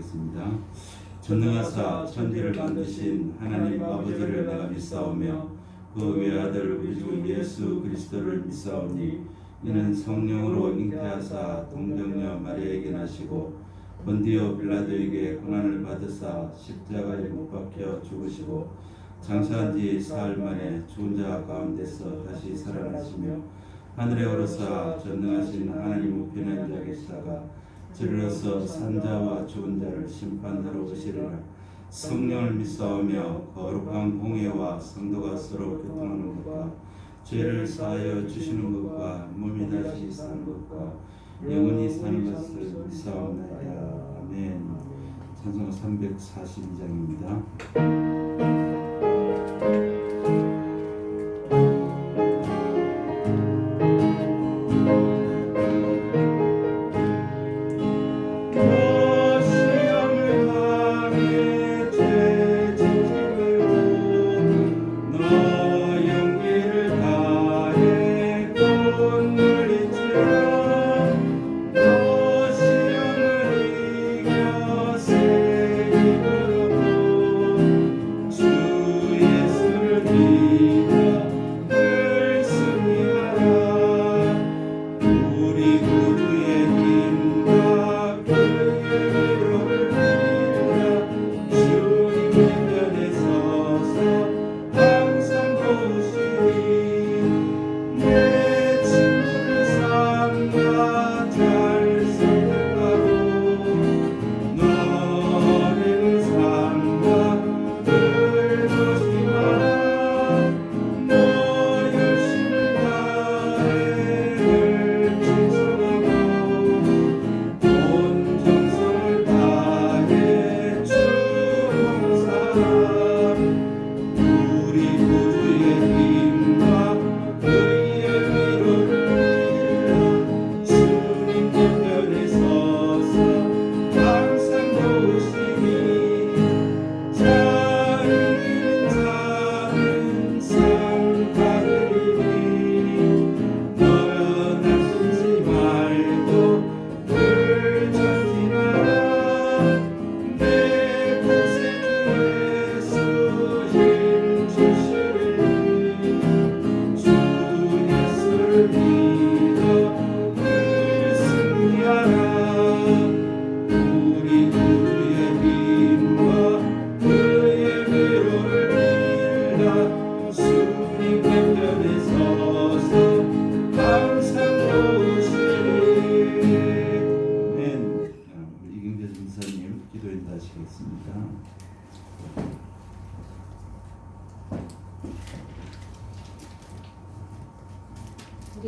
기도하겠습니다. 전능하사 천지를 만드신 하나님 아버지를 내가 믿사오며 그 외아들 우리 주 예수 그리스도를 믿사오니 이는 성령으로 잉태하사 동정녀 마리아에게 나시고 본디오 빌라도에게 고난을 받으사 십자가에 못 박혀 죽으시고 장사한 지 사흘 만에 죽은 자 가운데서 다시 살아나시며 하늘에 오르사 전능하신 하나님 우편에 앉아 계시다가 저리로서 산자와 죽은 자를 심판하러 오시리라. 성령을 믿사오며 거룩한 공예와 성도가 서로 교통하는 것과 죄를 사하여 주시는 것과 몸이 다시 사는 것과 영원히 사는 것을 믿사옵나이다. 아멘. 찬송 342장입니다.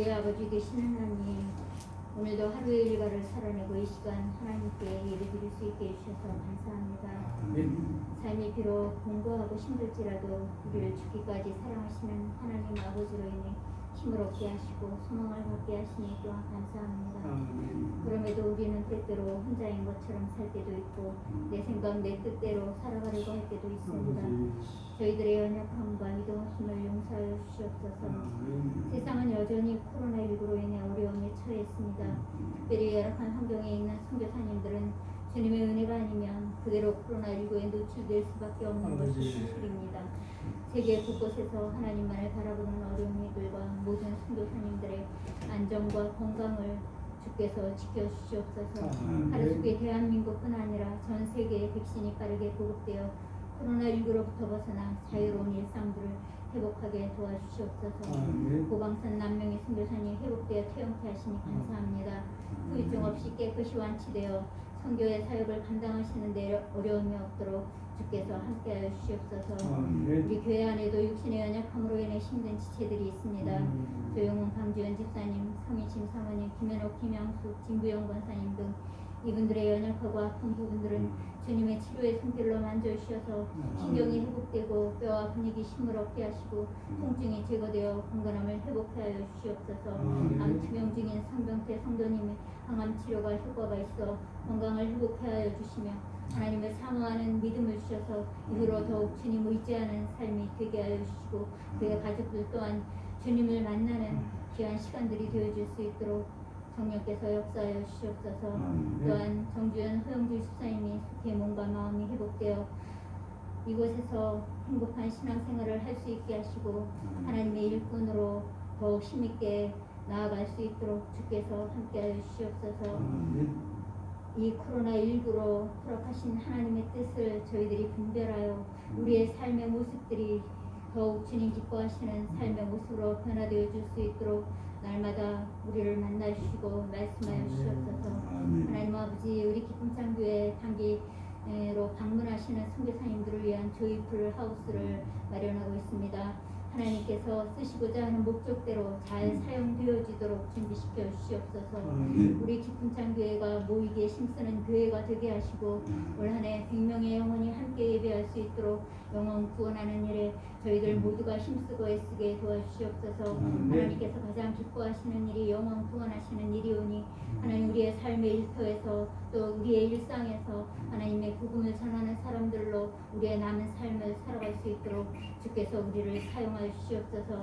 우리 아버지 되시는 하나님, 오늘도 하루의 일과를 살아내고 이 시간 하나님께 예배드릴 수 있게 해주셔서 감사합니다. 삶이 비록 공고하고 힘들지라도 우리를 죽기까지 사랑하시는 하나님 아버지로 인해 힘을 얻게 하시고 소망을 갖게 하시니 또한 감사합니다. 그럼에도 우리는 때때로 혼자인 것처럼 살 때도 있고 내 생각 내 뜻대로 살아가려고 할 때도 있습니다. 저희들의 연약함과 이동심을 용서하여 주시옵소서. 세상은 여전히 코로나19로 인해 어려움에 처했습니다. 특별히 열악한 환경에 있는 선교사님들은 주님의 은혜가 아니면 그대로 코로나19에 노출될 수밖에 없는 것이 사실입니다. 세계 곳곳에서 하나님만을 바라보는 어린이들과 모든 선교사님들의 안전과 건강을 주께서 지켜주시옵소서. 하루속에 대한민국뿐 아니라 전 세계에 백신이 빠르게 보급되어 코로나19로부터 벗어나 자유로운 일상들을 회복하게 도와주시옵소서. 고방산 남명의 선교사님 회복되어 태영케 하시니 감사합니다. 후유증 없이 깨끗이 완치되어 선교의 사역을 감당하시는 데 어려움이 없도록 주께서 함께하여 주시옵소서. 우리 교회 안에도 육신의 연약함으로 인해 힘든 지체들이 있습니다. 조용훈 강주연 집사님, 성희심 사모님, 김현옥, 김양숙, 진구영 권사님 등 이분들의 연약하고 아픈 부분들은 주님의 치료의 손길로 만져주셔서 신경이 회복되고 뼈와 근육이 힘을 얻게 하시고 통증이 제거되어 건강함을 회복하여 주시옵소서. 암 투병 중인 성병태 성도님의 항암 치료가 효과가 있어 건강을 회복하여 주시며 하나님을 사모하는 믿음을 주셔서 이후로 더욱 주님 의지하는 삶이 되게 하여 주시고 그의 가족들 또한 주님을 만나는 귀한 시간들이 되어줄 수 있도록 성령께서 역사하여 주시옵소서. 아멘. 또한 정주현 허영주 집사님이 속히 몸과 마음이 회복되어 이곳에서 행복한 신앙생활을 할 수 있게 하시고 하나님의 일꾼으로 더욱 힘있게 나아갈 수 있도록 주께서 함께하여 주시옵소서. 이 코로나19로 허락하신 하나님의 뜻을 저희들이 분별하여 우리의 삶의 모습들이 더욱 주님 기뻐하시는 삶의 모습으로 변화되어 줄 수 있도록 날마다 우리를 만나주시고 말씀하여 주시옵소서. 하나님 아버지, 우리 기쁨창교회 단기로 방문하시는 선교사님들을 위한 조이풀 하우스를 마련하고 있습니다. 하나님께서 쓰시고자 하는 목적대로 잘 사용되어지도록 준비시켜 주시옵소서. 우리 기쁨창교회가 모이기에 힘쓰는 교회가 되게 하시고 올 한해 100명의 영혼이 함께 예배할 수 있도록 영혼 구원하는 일에 저희들 모두가 힘쓰고 애쓰게 도와주시옵소서. 하나님께서 가장 기뻐하시는 일이 영혼 구원하시는 일이오니 하나님 우리의 삶의 일터에서 또 우리의 일상에서 하나님의 복음을 전하는 사람들로 우리의 남은 삶을 살아갈 수 있도록 주께서 우리를 사용하여 주시옵소서.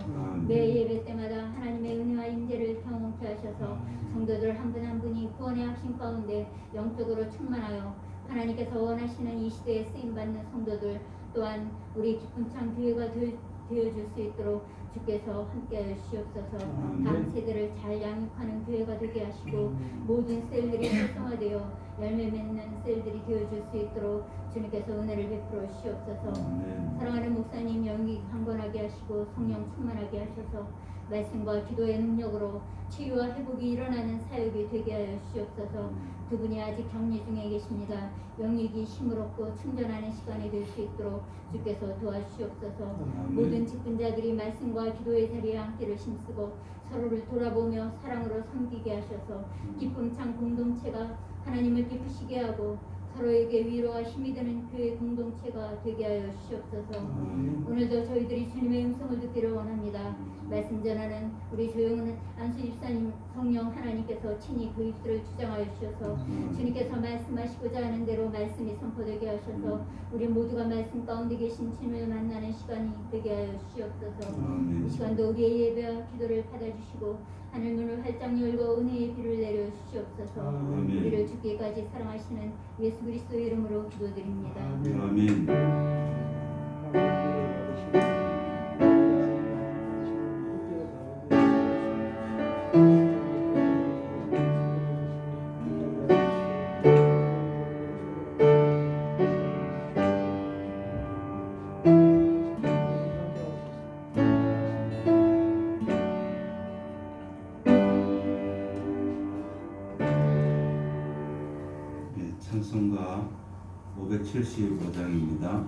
매 예배 때마다 하나님의 은혜와 임재를 경험케 하셔서 성도들 한 분 한 분이 구원의 확신 가운데 영적으로 충만하여 하나님께서 원하시는 이 시대에 쓰임받는 성도들 또한 우리 기쁨창 교회가 되어줄 수 있도록 주께서 함께하여 주시옵소서. 다음 세대를 잘 양육하는 교회가 되게 하시고 모든 셀들이 활성화되어 열매 맺는 셀들이 되어줄 수 있도록 주님께서 은혜를 베풀어 주시옵소서. 사랑하는 목사님 영이 강건하게 하시고 성령 충만하게 하셔서 말씀과 기도의 능력으로 치유와 회복이 일어나는 사역이 되게 하여 주시옵소서. 두 분이 아직 격리 중에 계십니다. 영육이 힘을 얻고 충전하는 시간이 될 수 있도록 주께서 도와주시옵소서. 모든 직분자들이 말씀과 기도의 자리에 함께를 힘쓰고 서로를 돌아보며 사랑으로 섬기게 하셔서 기쁨창 공동체가 하나님을 기쁘시게 하고 서로에게 위로와 힘이 되는 교회 공동체가 되게 하여 주시옵소서. 오늘도 저희들이 주님의 음성을 듣기를 원합니다. 말씀 전하는 우리 조용한 안수 집사님 성령 하나님께서 친히 그 입술을 주장하여 주셔서 주님께서 말씀하시고자 하는 대로 말씀이 선포되게 하셔서 우리 모두가 말씀 가운데 계신 주님을 만나는 시간이 되게 하여 주시옵소서. 이 시간도 우리의 예배와 기도를 받아주시고 하늘 문을 활짝 열고 은혜의 비를 내려 주시옵소서. 우리를 죽기까지 사랑하시는 예수 그리스도의 이름으로 기도드립니다. 아멘. 찬송가 575장입니다.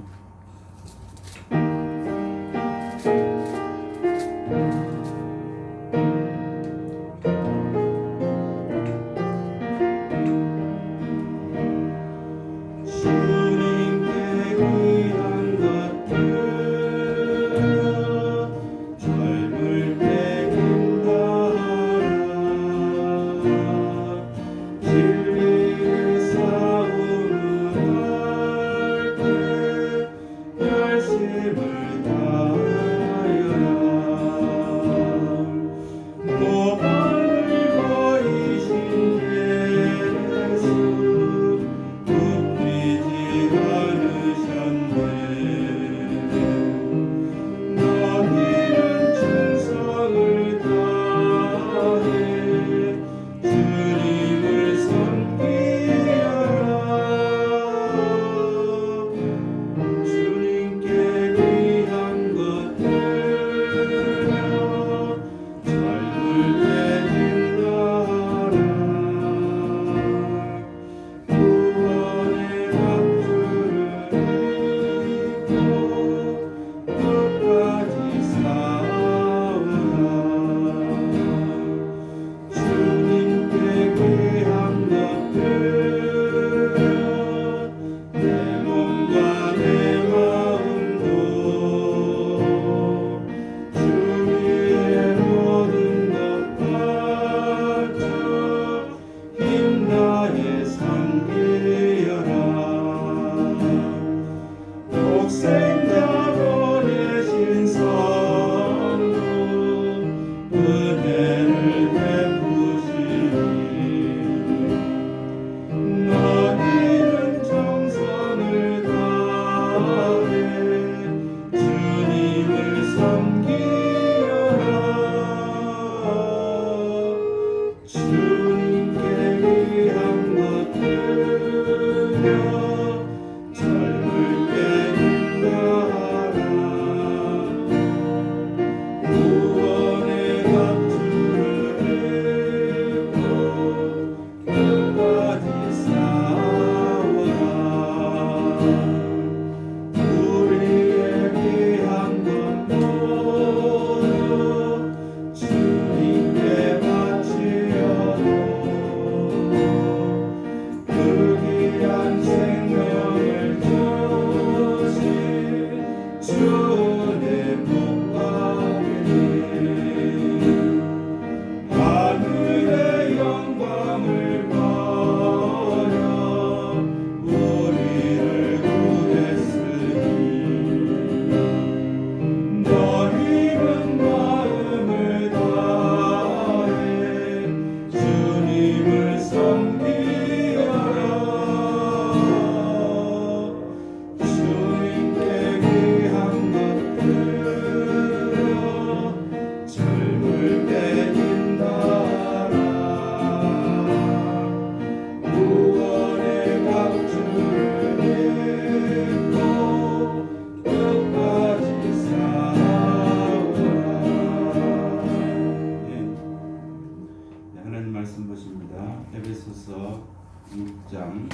말씀 보십니다. 에베소서 6장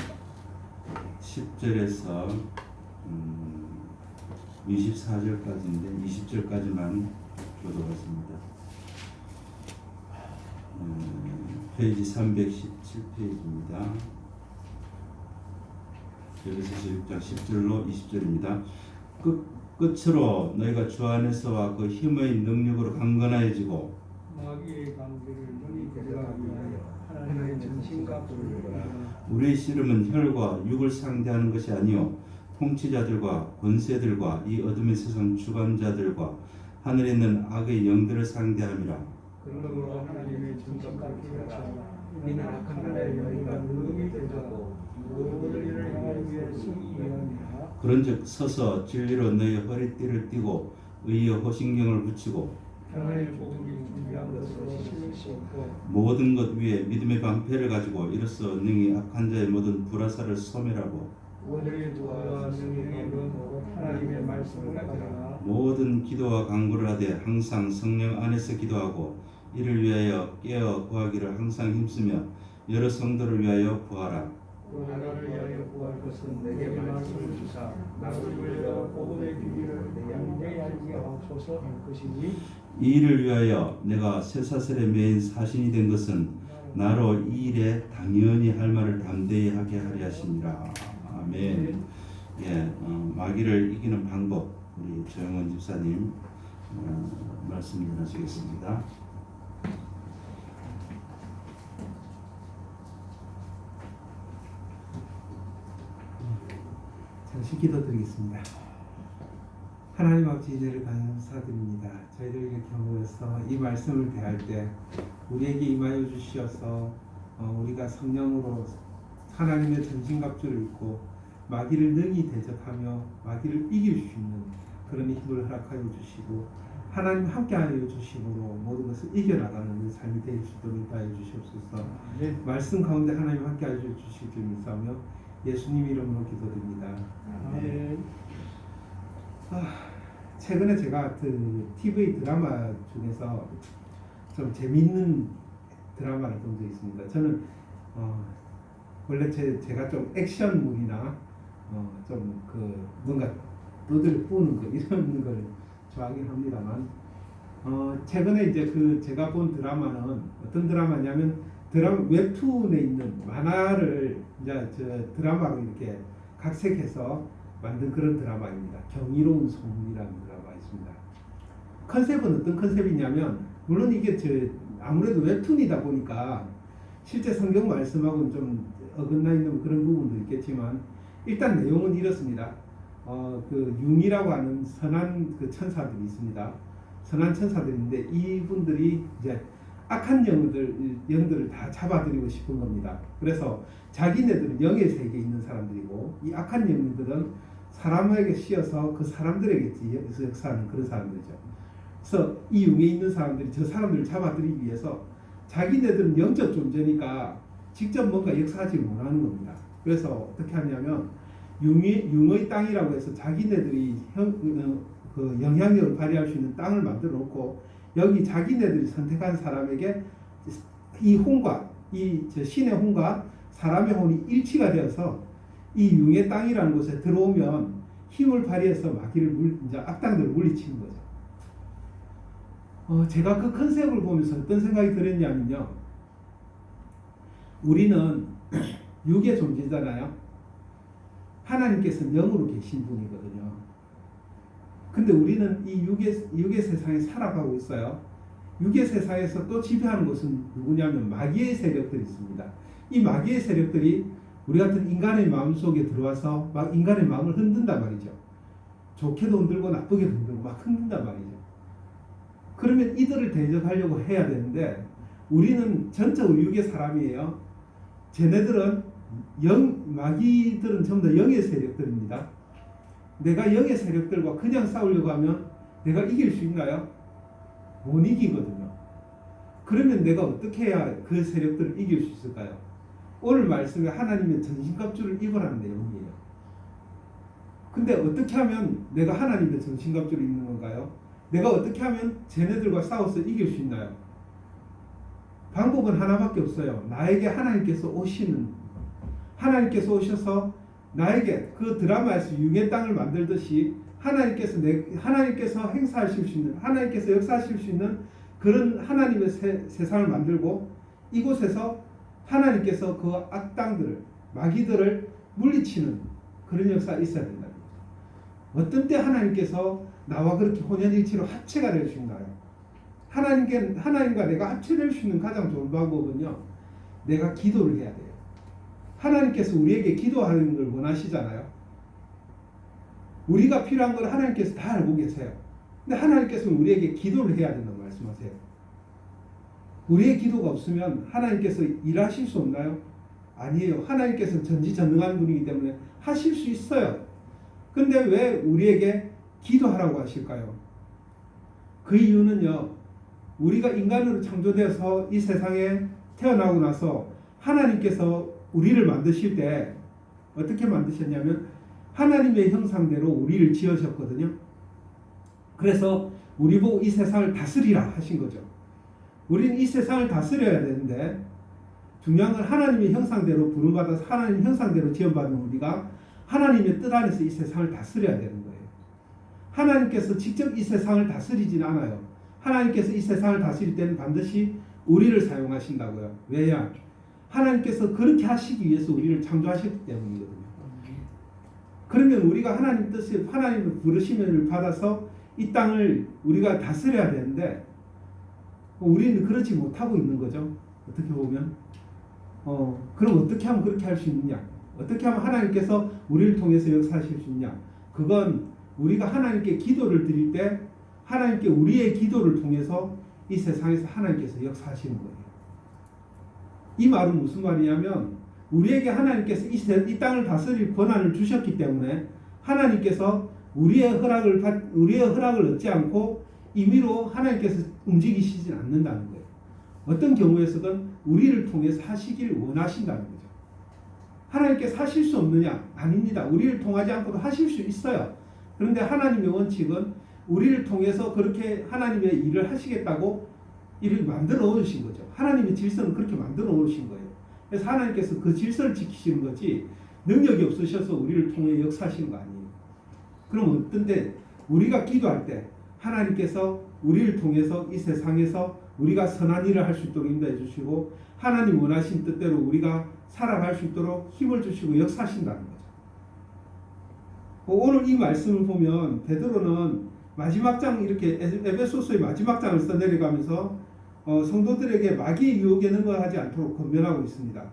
10절에서 24절까지인데 20절까지만 교도하겠습니다. 페이지 317페이지입니다. 에베소서 6장 10절로 20절입니다. 끝으로 너희가 주 안에서와 그 힘의 능력으로 강건해지고 마귀의 강제를 눈이 대적하기 위하여 하나님의 전신과 우리의 씨름은 혈과 육을 상대하는 것이 아니요 통치자들과 권세들과 이 어둠의 세상 주관자들과 하늘에 있는 악의 영들을 상대함이라. 그러므로 하나님의 전신과 피하라. 이는 악한 날에 너희가 능히 대적하고 모든 일을 행하기 위해 승리함이라. 그런즉 서서 진리로 너희 허리띠를 띠고 의의 호신경을 붙이고 평안의 복음이 준비한 것으로 실릴 수 없고 모든 것 위에 믿음의 방패를 가지고 이로써 능히 악한 자의 모든 불화살을 소멸하고 오늘의 도와 능력의 곧 하나님의 말씀을 가져라. 모든 기도와 간구를 하되 항상 성령 안에서 기도하고 이를 위하여 깨어 구하기를 항상 힘쓰며 여러 성도를 위하여 구하라. 또 나라를 위하여 구할 것은 내게 말씀을 주사 나를 위하여 복음의 비밀을 양되게 알게 하옵소서 할 것이니 이 일을 위하여 내가 쇠사슬에 매인 사신이 된 것은 나로 이 일에 당연히 할 말을 담대히 하게 하리 하시니라. 아멘. 예, 마귀를 이기는 방법 우리 조영원 집사님 말씀 전하시겠습니다. 잠시 기도드리겠습니다. 하나님 아버지 은혜를 감사드립니다. 저희들 이렇게 모여서 이 말씀을 대할 때 우리에게 임하여 주시어서 우리가 성령으로 하나님의 전신갑주를 입고 마귀를 능히 대적하며 마귀를 이길 수 있는 그런 힘을 허락하여 주시고 하나님 함께하여 주심으로 모든 것을 이겨나가는 삶이 될 수 있도록 인도하여 주시옵소서. 말씀 가운데 하나님 함께하여 주실 줄 믿사오며 예수님 이름으로 기도드립니다. 아멘. 최근에 제가 그 TV 드라마 중에서 좀 재미있는 드라마를 본 적이 있습니다. 저는 원래 제가 좀 액션물이나 좀 그 뭔가 너들 뿌는 거 이런 걸 좋아하긴 합니다만 최근에 이제 그 제가 본 드라마는 어떤 드라마냐면 드라마 웹툰에 있는 만화를 이제 저 드라마로 이렇게 각색해서 만든 그런 드라마입니다. 경이로운 소문이라는 드라마가 있습니다. 컨셉은 어떤 컨셉이냐면 물론 이게 아무래도 웹툰이다 보니까 실제 성경 말씀하고는 좀 어긋나 있는 그런 부분도 있겠지만 일단 내용은 이렇습니다. 그 융이라고 하는 선한 그 천사들이 있습니다. 선한 천사들인데 이분들이 이제 악한 영들을 다 잡아들이고 싶은 겁니다. 그래서 자기네들은 영의 세계에 있는 사람들이고 이 악한 영들은 사람에게 씌어서 그 사람들에게 역사하는 그런 사람들이죠. 그래서 이 융에 있는 사람들이 저 사람들을 잡아들이기 위해서 자기네들은 영적 존재니까 직접 뭔가 역사하지 못하는 겁니다. 그래서 어떻게 하냐면 융의 땅이라고 해서 자기네들이 그 영향력을 발휘할 수 있는 땅을 만들어 놓고 여기 자기네들이 선택한 사람에게 이 혼과 저 신의 혼과 사람의 혼이 일치가 되어서 이 융의 땅이라는 곳에 들어오면 힘을 발휘해서 마귀를 이제 악당들을 물리치는 거죠. 제가 그 컨셉을 보면서 어떤 생각이 들었냐면요. 우리는 육의 존재잖아요. 하나님께서는 영으로 계신 분이거든요. 근데 우리는 이 육의 세상에 살아가고 있어요. 육의 세상에서 또 지배하는 것은 누구냐면 마귀의 세력들이 있습니다. 이 마귀의 세력들이 우리 같은 인간의 마음속에 들어와서 막 인간의 마음을 흔든단 말이죠. 좋게도 흔들고 나쁘게도 흔들고 막 흔든단 말이죠. 그러면 이들을 대적하려고 해야 되는데 우리는 전적으로 육의 사람이에요. 쟤네들은 마귀들은 전부 다 영의 세력들입니다. 내가 영의 세력들과 그냥 싸우려고 하면 내가 이길 수 있나요? 못 이기거든요. 그러면 내가 어떻게 해야 그 세력들을 이길 수 있을까요? 오늘 말씀에 하나님의 전신갑주를 입으라는 내용이에요. 근데 어떻게 하면 내가 하나님의 전신갑주를 입는 건가요? 내가 어떻게 하면 쟤네들과 싸워서 이길 수 있나요? 방법은 하나밖에 없어요. 나에게 하나님께서 오셔서 나에게 그 드라마에서 융의 땅을 만들듯이 하나님께서 행사하실 수 있는, 하나님께서 역사하실 수 있는 그런 하나님의 세상을 만들고, 이곳에서 하나님께서 그 악당들을, 마귀들을 물리치는 그런 역사가 있어야 된다는 거죠. 어떤 때 하나님께서 나와 그렇게 혼연일치로 합체가 될 수 있나요? 하나님과 내가 합체될 수 있는 가장 좋은 방법은요, 내가 기도를 해야 돼요. 하나님께서 우리에게 기도하는 걸 원하시잖아요. 우리가 필요한 걸 하나님께서 다 알고 계세요. 근데 하나님께서는 우리에게 기도를 해야 된다고 말씀하세요. 우리의 기도가 없으면 하나님께서 일하실 수 없나요? 아니에요. 하나님께서는 전지전능한 분이기 때문에 하실 수 있어요. 근데 왜 우리에게 기도하라고 하실까요? 그 이유는요, 우리가 인간으로 창조되어서 이 세상에 태어나고 나서 하나님께서 우리를 만드실 때 어떻게 만드셨냐면 하나님의 형상대로 우리를 지으셨거든요. 그래서 우리 보고 이 세상을 다스리라 하신 거죠. 우리는 이 세상을 다스려야 되는데, 중요한 건 하나님의 형상대로 부름받아서 하나님 형상대로 지음받은 우리가 하나님의 뜻 안에서 이 세상을 다스려야 되는 거예요. 하나님께서 직접 이 세상을 다스리진 않아요. 하나님께서 이 세상을 다스릴 때는 반드시 우리를 사용하신다고요. 왜냐? 하나님께서 그렇게 하시기 위해서 우리를 창조하셨기 때문이거든요. 그러면 우리가 하나님 뜻을, 하나님의 부르심을 받아서 이 땅을 우리가 다스려야 되는데, 우리는 그렇지 못하고 있는 거죠. 어떻게 보면. 그럼 어떻게 하면 그렇게 할 수 있느냐? 어떻게 하면 하나님께서 우리를 통해서 역사하실 수 있냐? 그건 우리가 하나님께 기도를 드릴 때 하나님께 우리의 기도를 통해서 이 세상에서 하나님께서 역사하시는 거예요. 이 말은 무슨 말이냐면, 우리에게 하나님께서 이 땅을 다스릴 권한을 주셨기 때문에 하나님께서 우리의 허락을 얻지 않고 임의로 하나님께서 움직이시진 않는다는 거예요. 어떤 경우에서든 우리를 통해서 하시길 원하신다는 거죠. 하나님께서 하실 수 없느냐? 아닙니다. 우리를 통하지 않고도 하실 수 있어요. 그런데 하나님의 원칙은 우리를 통해서 그렇게 하나님의 일을 하시겠다고 이를 만들어 놓으신 거죠. 하나님의 질서는 그렇게 만들어 놓으신 거예요. 그래서 하나님께서 그 질서를 지키시는 거지 능력이 없으셔서 우리를 통해 역사하시는 거 아니에요. 그럼 어떤 때 우리가 기도할 때 하나님께서 우리를 통해서 이 세상에서 우리가 선한 일을 할 수 있도록 인도해 주시고 하나님 원하신 뜻대로 우리가 살아갈 수 있도록 힘을 주시고 역사하신다는 거죠. 오늘 이 말씀을 보면 베드로는 마지막 장, 이렇게 에베소서의 마지막 장을 써내려가면서 성도들에게 마귀의 유혹에 능가하지 않도록 권면하고 있습니다.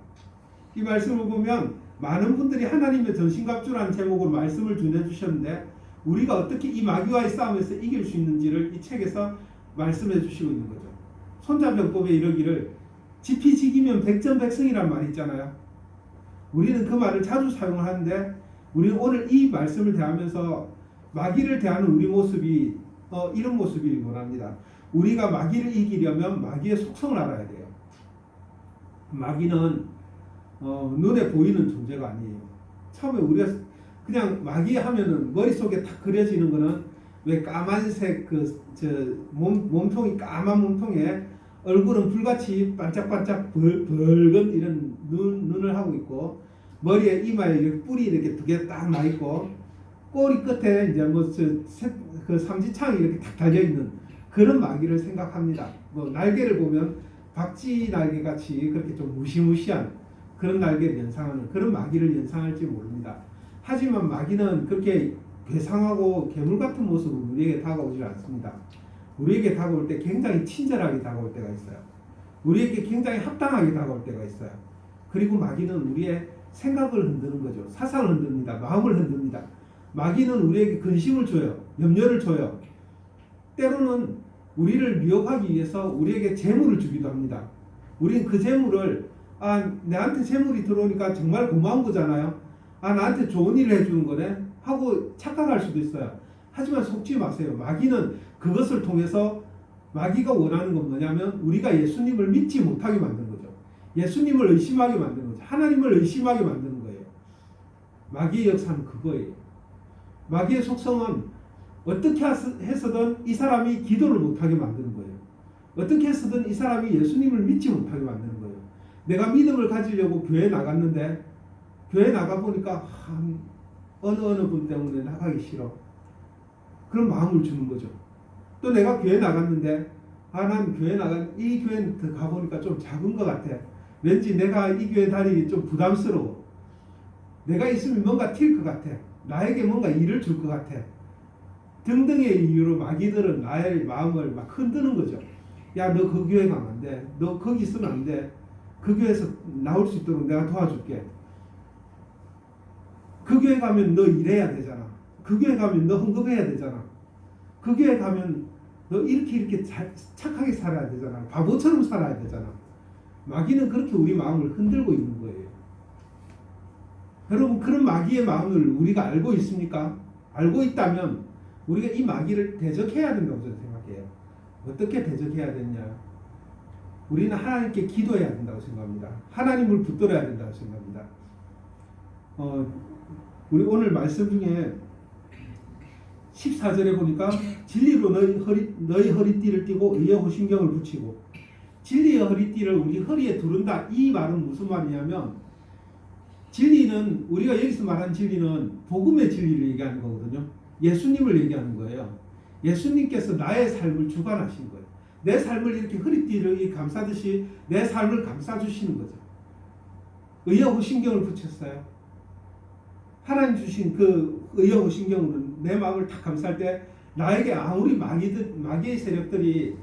이 말씀을 보면 많은 분들이 하나님의 전신갑주라는 제목으로 말씀을 전해주셨는데, 우리가 어떻게 이 마귀와의 싸움에서 이길 수 있는지를 이 책에서 말씀해 주시고 있는 거죠. 손자병법에 이르기를 지피지기면 백전백승이란 말이 있잖아요. 우리는 그 말을 자주 사용하는데, 우리는 오늘 이 말씀을 대하면서 마귀를 대하는 우리 모습이 이런 모습이길 원합니다. 우리가 마귀를 이기려면 마귀의 속성을 알아야 돼요. 마귀는 눈에 보이는 존재가 아니에요. 처음에 우리가 그냥 마귀 하면은 머릿속에 딱 그려지는 거는 왜 까만색 몸통이 까만 몸통에 얼굴은 불같이 반짝반짝 붉은 이런 눈을 하고 있고, 머리에 이마에 이렇게 뿔이 이렇게 2개 딱 나 있고, 꼬리 끝에 이제 그 삼지창이 이렇게 딱 달려 있는 그런 마귀를 생각합니다. 날개를 보면 박쥐 날개 같이 그렇게 좀 무시무시한 그런 날개를 연상하는 그런 마귀를 연상할지 모릅니다. 하지만 마귀는 그렇게 괴상하고 괴물 같은 모습으로 우리에게 다가오지 않습니다. 우리에게 다가올 때 굉장히 친절하게 다가올 때가 있어요. 우리에게 굉장히 합당하게 다가올 때가 있어요. 그리고 마귀는 우리의 생각을 흔드는 거죠. 사상을 흔듭니다. 마음을 흔듭니다. 마귀는 우리에게 근심을 줘요. 염려를 줘요. 때로는 우리를 미혹하기 위해서 우리에게 재물을 주기도 합니다. 우리는 그 재물을 내한테 재물이 들어오니까 정말 고마운 거잖아요. 나한테 좋은 일을 해주는 거네 하고 착각할 수도 있어요. 하지만 속지 마세요. 마귀는 그것을 통해서 마귀가 원하는 건 뭐냐면 우리가 예수님을 믿지 못하게 만드는 거죠. 예수님을 의심하게 만드는 거죠. 하나님을 의심하게 만드는 거예요. 마귀의 역사는 그거예요. 마귀의 속성은 어떻게 해서든 이 사람이 기도를 못하게 만드는 거예요. 어떻게 해서든 이 사람이 예수님을 믿지 못하게 만드는 거예요. 내가 믿음을 가지려고 교회 나갔는데 교회 나가보니까 어느 분 때문에 나가기 싫어. 그런 마음을 주는 거죠. 또 내가 교회 나갔는데 난 교회 이 교회는 더 가보니까 좀 작은 것 같아. 왠지 내가 이 교회 다니기 좀 부담스러워. 내가 있으면 뭔가 튈 것 같아. 나에게 뭔가 일을 줄 것 같아. 등등의 이유로 마귀들은 나의 마음을 막 흔드는 거죠. 야, 너 그 교회 가면 안 돼. 너 거기 있으면 안 돼. 그 교회에서 나올 수 있도록 내가 도와줄게. 그 교회 가면 너 일해야 되잖아. 그 교회 가면 너 헌금해야 되잖아. 그 교회 가면 너 이렇게 착하게 살아야 되잖아. 바보처럼 살아야 되잖아. 마귀는 그렇게 우리 마음을 흔들고 있는 거예요. 여러분, 그런 마귀의 마음을 우리가 알고 있습니까? 알고 있다면 우리가 이 마귀를 대적해야 된다고 저는 생각해요. 어떻게 대적해야 되냐? 우리는 하나님께 기도해야 된다고 생각합니다. 하나님을 붙들어야 된다고 생각합니다. 우리 오늘 말씀 중에 14절에 보니까 진리로 너희 허리띠를 띠고 의의 호심경을 붙이고, 진리의 허리띠를 우리 허리에 두른다. 이 말은 무슨 말이냐면, 진리는, 우리가 여기서 말하는 진리는 복음의 진리를 얘기하는 거거든요. 예수님을 얘기하는 거예요. 예수님께서 나의 삶을 주관하신 거예요. 내 삶을 이렇게 허리띠를 감싸듯이 내 삶을 감싸주시는 거죠. 의의 호심경을 붙였어요. 하나님 주신 그 의의 호심경으로는 내 마음을 딱 감쌀 때 나에게 아무리 마귀의 세력들이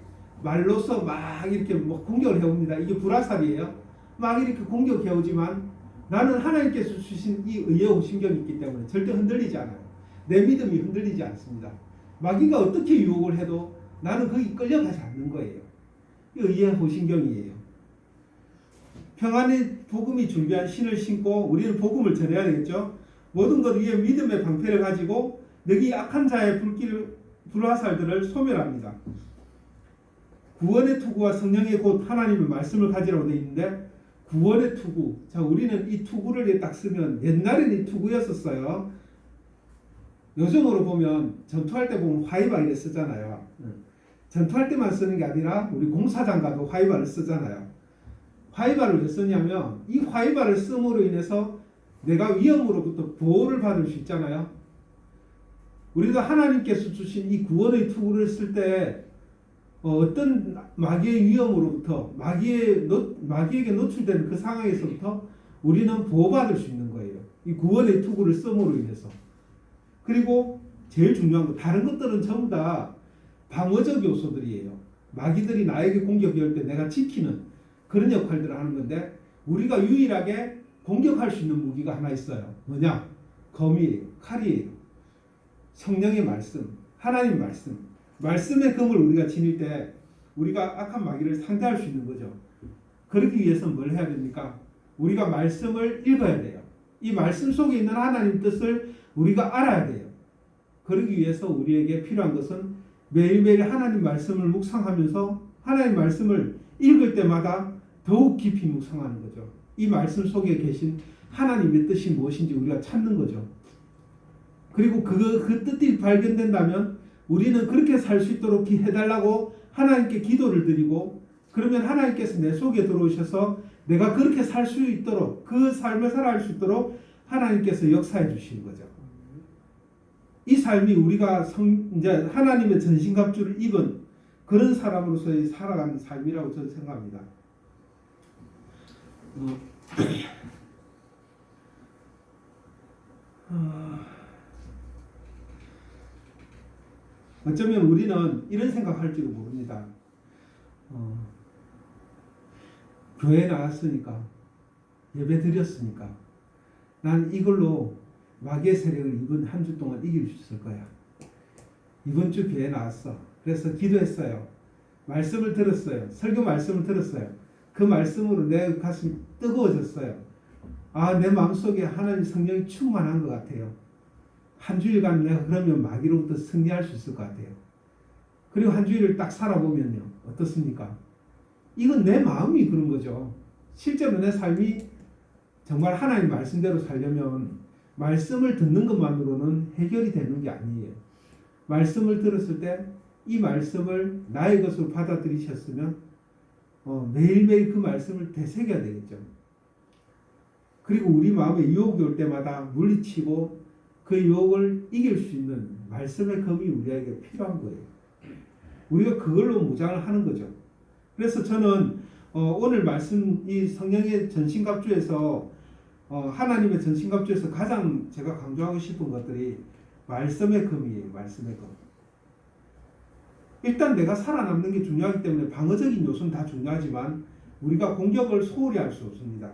말로서 막 이렇게 공격을 해옵니다. 이게 불화살이에요. 막 이렇게 공격해오지만 나는 하나님께서 주신 이 의의 호심경이 있기 때문에 절대 흔들리지 않아요. 내 믿음이 흔들리지 않습니다. 마귀가 어떻게 유혹을 해도 나는 거기 끌려가지 않는 거예요. 이 의의 호심경이에요. 평안의 복음이 준비한 신을 신고 우리는 복음을 전해야 되겠죠. 모든 것 위에 믿음의 방패를 가지고 너희 악한 자의 불화살들을 소멸합니다. 구원의 투구와 성령의 곧 하나님의 말씀을 가지라고 되어 있는데, 구원의 투구. 자, 우리는 이 투구를 딱 쓰면, 옛날에는 이 투구였었어요. 요즘으로 보면 전투할 때 보면 화이발을 쓰잖아요. 전투할 때만 쓰는 게 아니라 우리 공사장 가도 화이발을 쓰잖아요. 화이발을 왜 쓰냐면 이 화이발을 씀으로 인해서 내가 위험으로부터 보호를 받을 수 있잖아요. 우리도 하나님께서 주신 이 구원의 투구를 쓸 때 어떤 마귀의 위험으로부터 마귀에게 노출되는 그 상황에서부터 우리는 보호받을 수 있는 거예요. 이 구원의 투구를 씀으로 인해서. 그리고 제일 중요한 거, 다른 것들은 전부 다 방어적 요소들이에요. 마귀들이 나에게 공격할 때 내가 지키는 그런 역할들을 하는 건데, 우리가 유일하게 공격할 수 있는 무기가 하나 있어요. 뭐냐? 검이에요. 칼이에요. 성령의 말씀, 하나님 말씀. 말씀의 검을 우리가 지닐 때 우리가 악한 마귀를 상대할 수 있는 거죠. 그러기 위해서는 뭘 해야 됩니까? 우리가 말씀을 읽어야 돼요. 이 말씀 속에 있는 하나님 뜻을 우리가 알아야 돼요. 그러기 위해서 우리에게 필요한 것은 매일매일 하나님 말씀을 묵상하면서 하나님 말씀을 읽을 때마다 더욱 깊이 묵상하는 거죠. 이 말씀 속에 계신 하나님의 뜻이 무엇인지 우리가 찾는 거죠. 그리고 그 뜻이 발견된다면 우리는 그렇게 살 수 있도록 해달라고 하나님께 기도를 드리고, 그러면 하나님께서 내 속에 들어오셔서 내가 그렇게 살 수 있도록, 그 삶을 살아갈 수 있도록 하나님께서 역사해 주시는 거죠. 이 삶이 우리가 이제 하나님의 전신갑주를 입은 그런 사람으로서의 살아가는 삶이라고 저는 생각합니다. 어쩌면 우리는 이런 생각할지도 모릅니다. 교회 나왔으니까, 예배 드렸으니까 난 이걸로 마귀의 세력을 이번 한 주 동안 이길 수 있을 거야. 이번 주 교회 나왔어. 그래서 기도했어요. 말씀을 들었어요. 설교 말씀을 들었어요. 그 말씀으로 내 가슴이 뜨거워졌어요. 내 마음속에 하나님 성령이 충만한 것 같아요. 한 주일간 내가 그러면 마귀로부터 승리할 수 있을 것 같아요. 그리고 한 주일을 딱 살아보면요, 어떻습니까? 이건 내 마음이 그런 거죠. 실제로 내 삶이 정말 하나님 말씀대로 살려면 말씀을 듣는 것만으로는 해결이 되는 게 아니에요. 말씀을 들었을 때 이 말씀을 나의 것으로 받아들이셨으면 매일매일 그 말씀을 되새겨야 되겠죠. 그리고 우리 마음에 유혹이 올 때마다 물리치고 그 유혹을 이길 수 있는 말씀의 검이 우리에게 필요한 거예요. 우리가 그걸로 무장을 하는 거죠. 그래서 저는 오늘 말씀 이 성령의 전신갑주에서 하나님의 전신갑주에서 가장 제가 강조하고 싶은 것들이 말씀의 검이에요. 말씀의 검. 일단 내가 살아남는 게 중요하기 때문에 방어적인 요소는 다 중요하지만 우리가 공격을 소홀히 할 수 없습니다.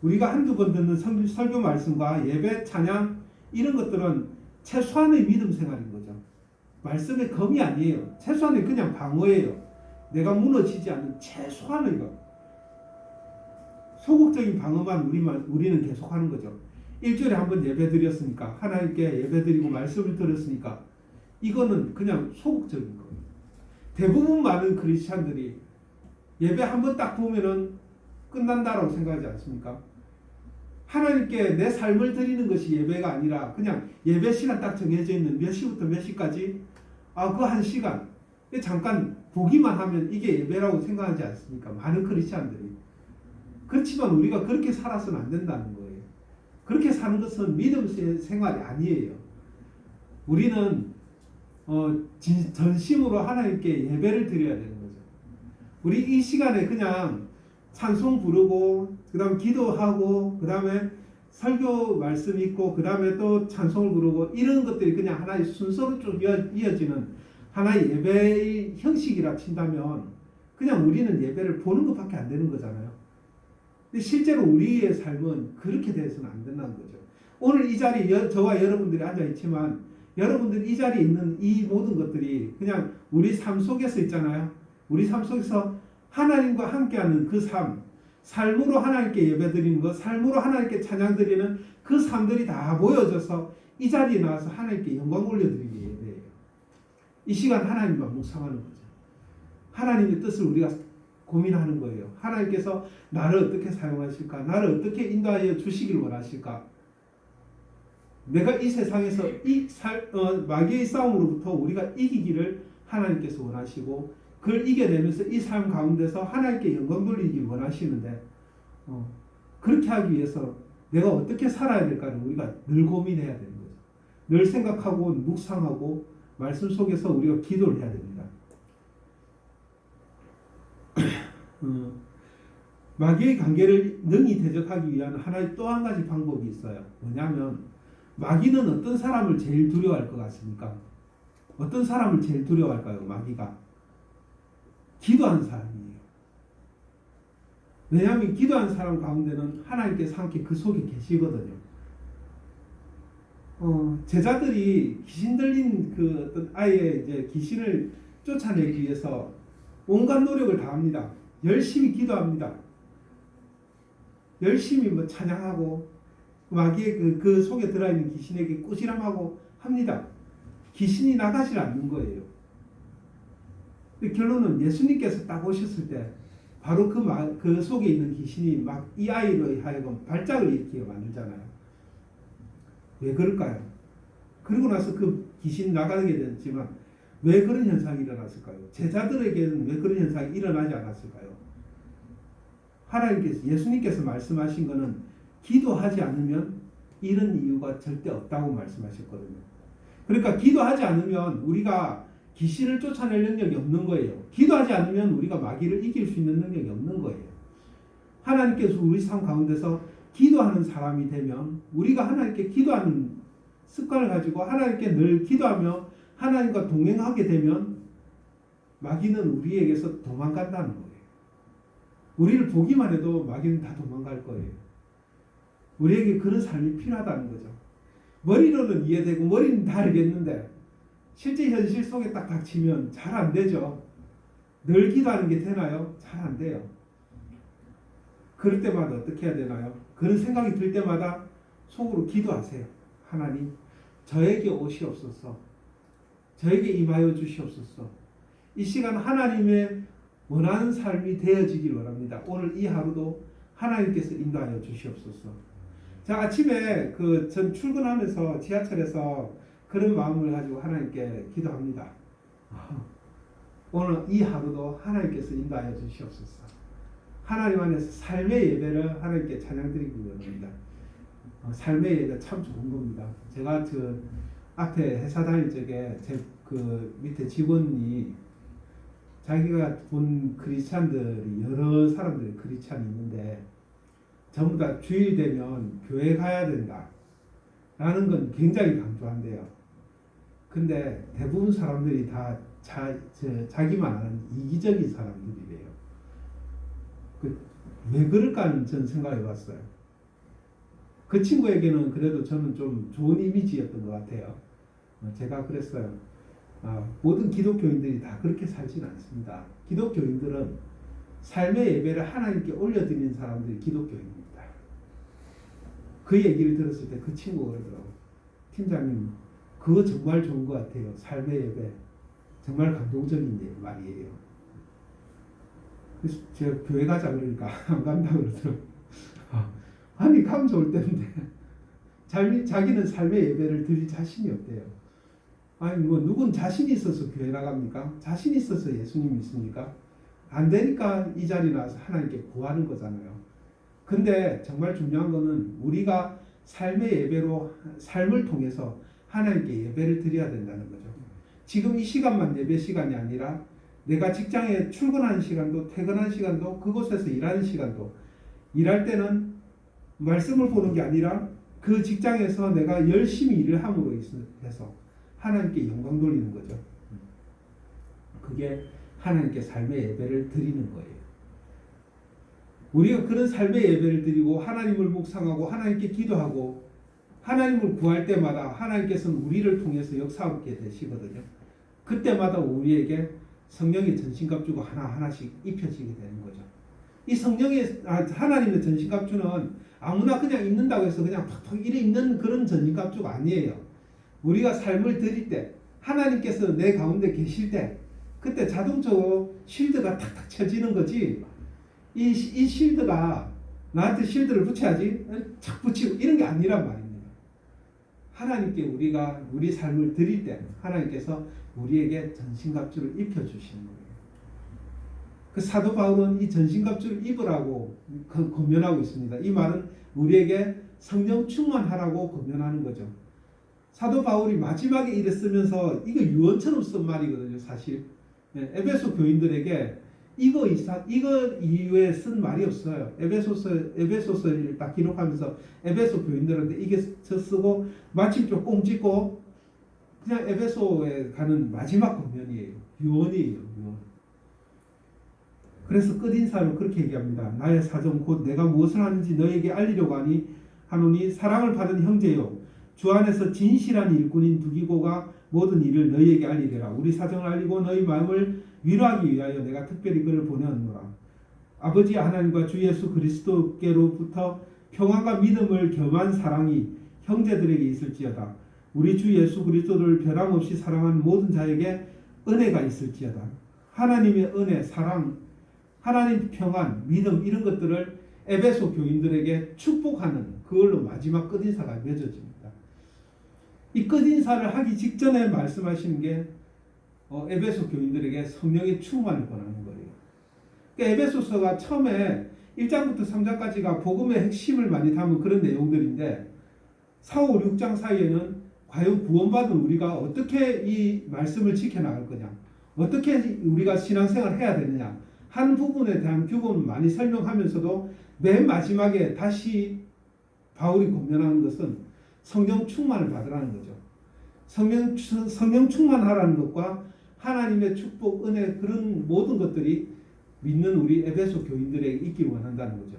우리가 한두 번 듣는 설교 말씀과 예배, 찬양 이런 것들은 최소한의 믿음 생활인 거죠. 말씀의 검이 아니에요. 최소한의 그냥 방어예요. 내가 무너지지 않는 최소한의 것. 소극적인 방어만 우리는 계속하는 거죠. 일주일에 한 번 예배 드렸으니까 하나님께 예배 드리고 말씀을 들었으니까 이거는 그냥 소극적인 거예요. 대부분 많은 크리스찬들이 예배 한 번 딱 보면은 끝난다라고 생각하지 않습니까? 하나님께 내 삶을 드리는 것이 예배가 아니라 그냥 예배 시간 딱 정해져 있는 몇 시부터 몇 시까지 그 한 시간 잠깐 보기만 하면 이게 예배라고 생각하지 않습니까? 많은 크리스찬들이. 그렇지만 우리가 그렇게 살아서는 안 된다는 거예요. 그렇게 사는 것은 믿음 생활이 아니에요. 우리는 전심으로 하나님께 예배를 드려야 되는 거죠. 우리 이 시간에 그냥 찬송 부르고 그 다음 기도하고 그 다음에 설교 말씀 있고 그 다음에 또 찬송을 부르고 이런 것들이 그냥 하나의 순서로 쭉 이어지는 하나의 예배의 형식이라 친다면 그냥 우리는 예배를 보는 것밖에 안 되는 거잖아요. 근데 실제로 우리의 삶은 그렇게 돼서는 안 된다는 거죠. 오늘 이 자리에 저와 여러분들이 앉아있지만 여러분들 이 자리에 있는 이 모든 것들이 그냥 우리 삶 속에서 있잖아요. 우리 삶 속에서 하나님과 함께하는 그 삶으로 하나님께 예배드리는 것, 삶으로 하나님께 찬양드리는 그 삶들이 다 모여져서 이 자리에 나와서 하나님께 영광 올려드리는 게 예배예요. 이 시간 하나님만 묵상하는 거죠. 하나님의 뜻을 우리가 고민하는 거예요. 하나님께서 나를 어떻게 사용하실까? 나를 어떻게 인도하여 주시길 원하실까? 내가 이 세상에서 마귀의 싸움으로부터 우리가 이기기를 하나님께서 원하시고 그걸 이겨내면서 이 삶 가운데서 하나님께 영광 돌리길 원하시는데 그렇게 하기 위해서 내가 어떻게 살아야 될까를 우리가 늘 고민해야 되는 거죠. 늘 생각하고 묵상하고 말씀 속에서 우리가 기도를 해야 됩니다. 마귀의 관계를 능히 대적하기 위한 하나의 또 한 가지 방법이 있어요. 뭐냐면 마귀는 어떤 사람을 제일 두려워할 것 같습니까? 어떤 사람을 제일 두려워할까요? 마귀가 기도하는 사람이에요. 왜냐하면 기도하는 사람 가운데는 하나님께서 함께 그 속에 계시거든요. 제자들이 귀신 들린 그 어떤 아이의 이제 귀신을 쫓아내기 위해서 온갖 노력을 다합니다. 열심히 기도합니다. 열심히 찬양하고 마귀의 그 속에 들어있는 귀신에게 꾸지람하고 합니다. 귀신이 나가지 않는 거예요. 결론은 예수님께서 딱 오셨을 때 바로 그 속에 있는 귀신이 막 이 아이로 하여금 발작을 일으키게 만들잖아요. 왜 그럴까요? 그러고 나서 그 귀신 나가게 됐지만 왜 그런 현상이 일어났을까요? 제자들에게는 왜 그런 현상이 일어나지 않았을까요? 하나님께서 예수님께서 말씀하신 것은 기도하지 않으면 이런 이유가 절대 없다고 말씀하셨거든요. 그러니까 기도하지 않으면 우리가 귀신을 쫓아낼 능력이 없는 거예요. 기도하지 않으면 우리가 마귀를 이길 수 있는 능력이 없는 거예요. 하나님께서 우리 삶 가운데서 기도하는 사람이 되면 우리가 하나님께 기도하는 습관을 가지고 하나님께 늘 기도하며 하나님과 동행하게 되면 마귀는 우리에게서 도망간다는 거예요. 우리를 보기만 해도 마귀는 다 도망갈 거예요. 우리에게 그런 삶이 필요하다는 거죠. 머리로는 이해되고 머리는 다 알겠는데 실제 현실 속에 딱 닥치면 잘 안 되죠. 늘 기도하는 게 되나요? 잘 안 돼요. 그럴 때마다 어떻게 해야 되나요? 그런 생각이 들 때마다 속으로 기도하세요. 하나님, 저에게 오시옵소서. 저에게 임하여 주시옵소서. 이 시간 하나님의 원하는 삶이 되어지길 원합니다. 오늘 이 하루도 하나님께서 인도하여 주시옵소서. 자, 아침에 전 출근하면서 지하철에서 그런 마음을 가지고 하나님께 기도합니다. 오늘 이 하루도 하나님께서 인도하여 주시옵소서. 하나님 안에서 삶의 예배를 하나님께 찬양드리기 원합니다. 삶의 예배 참 좋은 겁니다. 제가 저 앞에 회사 다닐 적에 제 그 밑에 직원이 자기가 본 크리스찬들이 여러 사람들이 크리스찬이 있는데 전부 다 주일 되면 교회 가야 된다 라는 건 굉장히 강조한대요. 근데 대부분 사람들이 다 자기만 아는 이기적인 사람들이래요. 왜 그럴까는 전 생각해 봤어요. 그 친구에게는 그래도 저는 좀 좋은 이미지였던 것 같아요. 제가 그랬어요. 모든 기독교인들이 다 그렇게 살진 않습니다. 기독교인들은 삶의 예배를 하나님께 올려드리는 사람들이 기독교인입니다. 그 얘기를 들었을 때 그 친구가 그러더라고요. 팀장님, 그거 정말 좋은 것 같아요. 삶의 예배. 정말 감동적인 말이에요. 그래서 제가 교회 가자 그러니까 안 간다 그러더라고요. 아니 가면 좋을 텐데 자기는 삶의 예배를 드릴 자신이 없대요. 아니 뭐 누군 자신이 있어서 교회 나갑니까? 자신 있어서 예수님 믿습니까? 안 되니까 이 자리에 나와서 하나님께 구하는 거잖아요. 근데 정말 중요한 거는 우리가 삶의 예배로 삶을 통해서 하나님께 예배를 드려야 된다는 거죠. 지금 이 시간만 예배 시간이 아니라 내가 직장에 출근하는 시간도 퇴근하는 시간도 그곳에서 일하는 시간도 일할 때는 말씀을 보는 게 아니라 그 직장에서 내가 열심히 일을 함으로 해서 하나님께 영광 돌리는 거죠. 그게 하나님께 삶의 예배를 드리는 거예요. 우리가 그런 삶의 예배를 드리고 하나님을 묵상하고 하나님께 기도하고 하나님을 구할 때마다 하나님께서는 우리를 통해서 역사하게 되시거든요. 그때마다 우리에게 성령의 전신갑주가 하나하나씩 입혀지게 되는 거죠. 이 성령의 하나님의 전신갑주는 아무나 그냥 입는다고 해서 그냥 팍팍 이래 입는 그런 전신갑주가 아니에요. 우리가 삶을 드릴 때 하나님께서 내 가운데 계실 때 그때 자동적으로 쉴드가 탁탁 쳐지는 거지. 이 쉴드가 나한테 쉴드를 붙여야지 착 붙이고 이런 게 아니란 말입니다. 하나님께 우리가 우리 삶을 드릴 때 하나님께서 우리에게 전신갑주를 입혀주시는 거예요. 그 사도 바울은 이 전신갑주를 입으라고 권면하고 있습니다. 이 말은 우리에게 성령 충만하라고 권면하는 거죠. 사도 바울이 마지막에 일을 쓰면서 이거 유언처럼 쓴 말이거든요. 사실 에베소 교인들에게 이거 이외에 쓴 말이 없어요. 에베소서를 딱 기록하면서 에베소 교인들한테 이게 쓰고 마침표 꽁 찍고 그냥 에베소에 가는 마지막 권면이에요. 유언이에요. 유언. 그래서 끝인사로 그렇게 얘기합니다. 나의 사정 곧 내가 무엇을 하는지 너에게 알리려고 하노니 사랑을 받은 형제요 주 안에서 진실한 일꾼인 두기고가 모든 일을 너희에게 알리리라. 우리 사정을 알리고 너희 마음을 위로하기 위하여 내가 특별히 그를 보내었노라. 아버지 하나님과 주 예수 그리스도께로부터 평안과 믿음을 겸한 사랑이 형제들에게 있을지어다. 우리 주 예수 그리스도를 변함없이 사랑하는 모든 자에게 은혜가 있을지어다. 하나님의 은혜, 사랑, 하나님 평안, 믿음 이런 것들을 에베소 교인들에게 축복하는 그걸로 마지막 끝인사가 맺어집니다. 이 끝인사를 하기 직전에 말씀하시는 게 에베소 교인들에게 성령의 충만을 권하는 거예요. 그러니까 에베소서가 처음에 1장부터 3장까지가 복음의 핵심을 많이 담은 그런 내용들인데 4, 5, 6장 사이에는 과연 구원받은 우리가 어떻게 이 말씀을 지켜나갈 거냐, 어떻게 우리가 신앙생활을 해야 되느냐 한 부분에 대한 규범을 많이 설명하면서도 맨 마지막에 다시 바울이 권면하는 것은 성령 충만을 받으라는 거죠. 성령 충만하라는 것과 하나님의 축복, 은혜 그런 모든 것들이 믿는 우리 에베소 교인들에게 있기를 원한다는 거죠.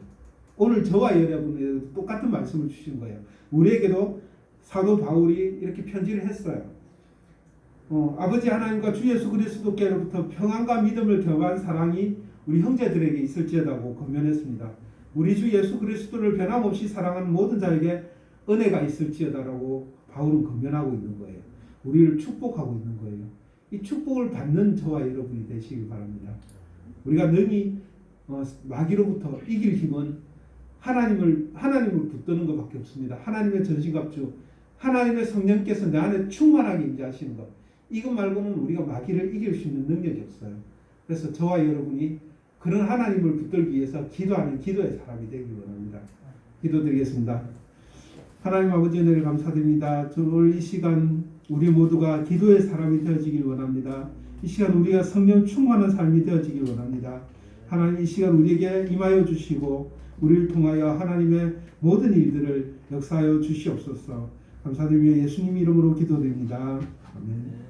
오늘 저와 여러분에게도 똑같은 말씀을 주신 거예요. 우리에게도 사도 바울이 이렇게 편지를 했어요. 아버지 하나님과 주 예수 그리스도께로부터 평안과 믿음을 겸한 사랑이 우리 형제들에게 있을지어다고 권면했습니다. 우리 주 예수 그리스도를 변함없이 사랑하는 모든 자에게 은혜가 있을지어다라고 바울은 권면하고 있는 거예요. 우리를 축복하고 있는 거예요. 이 축복을 받는 저와 여러분이 되시길 바랍니다. 우리가 능히 마귀로부터 이길 힘은 하나님을 붙드는 것밖에 없습니다. 하나님의 전신갑주, 하나님의 성령께서 내 안에 충만하게 임재하시는 것. 이것 말고는 우리가 마귀를 이길 수 있는 능력이 없어요. 그래서 저와 여러분이 그런 하나님을 붙들기 위해서 기도하는 기도의 사람이 되기 원합니다. 기도드리겠습니다. 하나님 아버지 은혜를 감사드립니다. 오늘 이 시간 우리 모두가 기도의 사람이 되어지길 원합니다. 이 시간 우리가 성령 충만한 삶이 되어지길 원합니다. 하나님 이 시간 우리에게 임하여 주시고 우리를 통하여 하나님의 모든 일들을 역사하여 주시옵소서. 감사드리며 예수님 이름으로 기도드립니다. 아멘.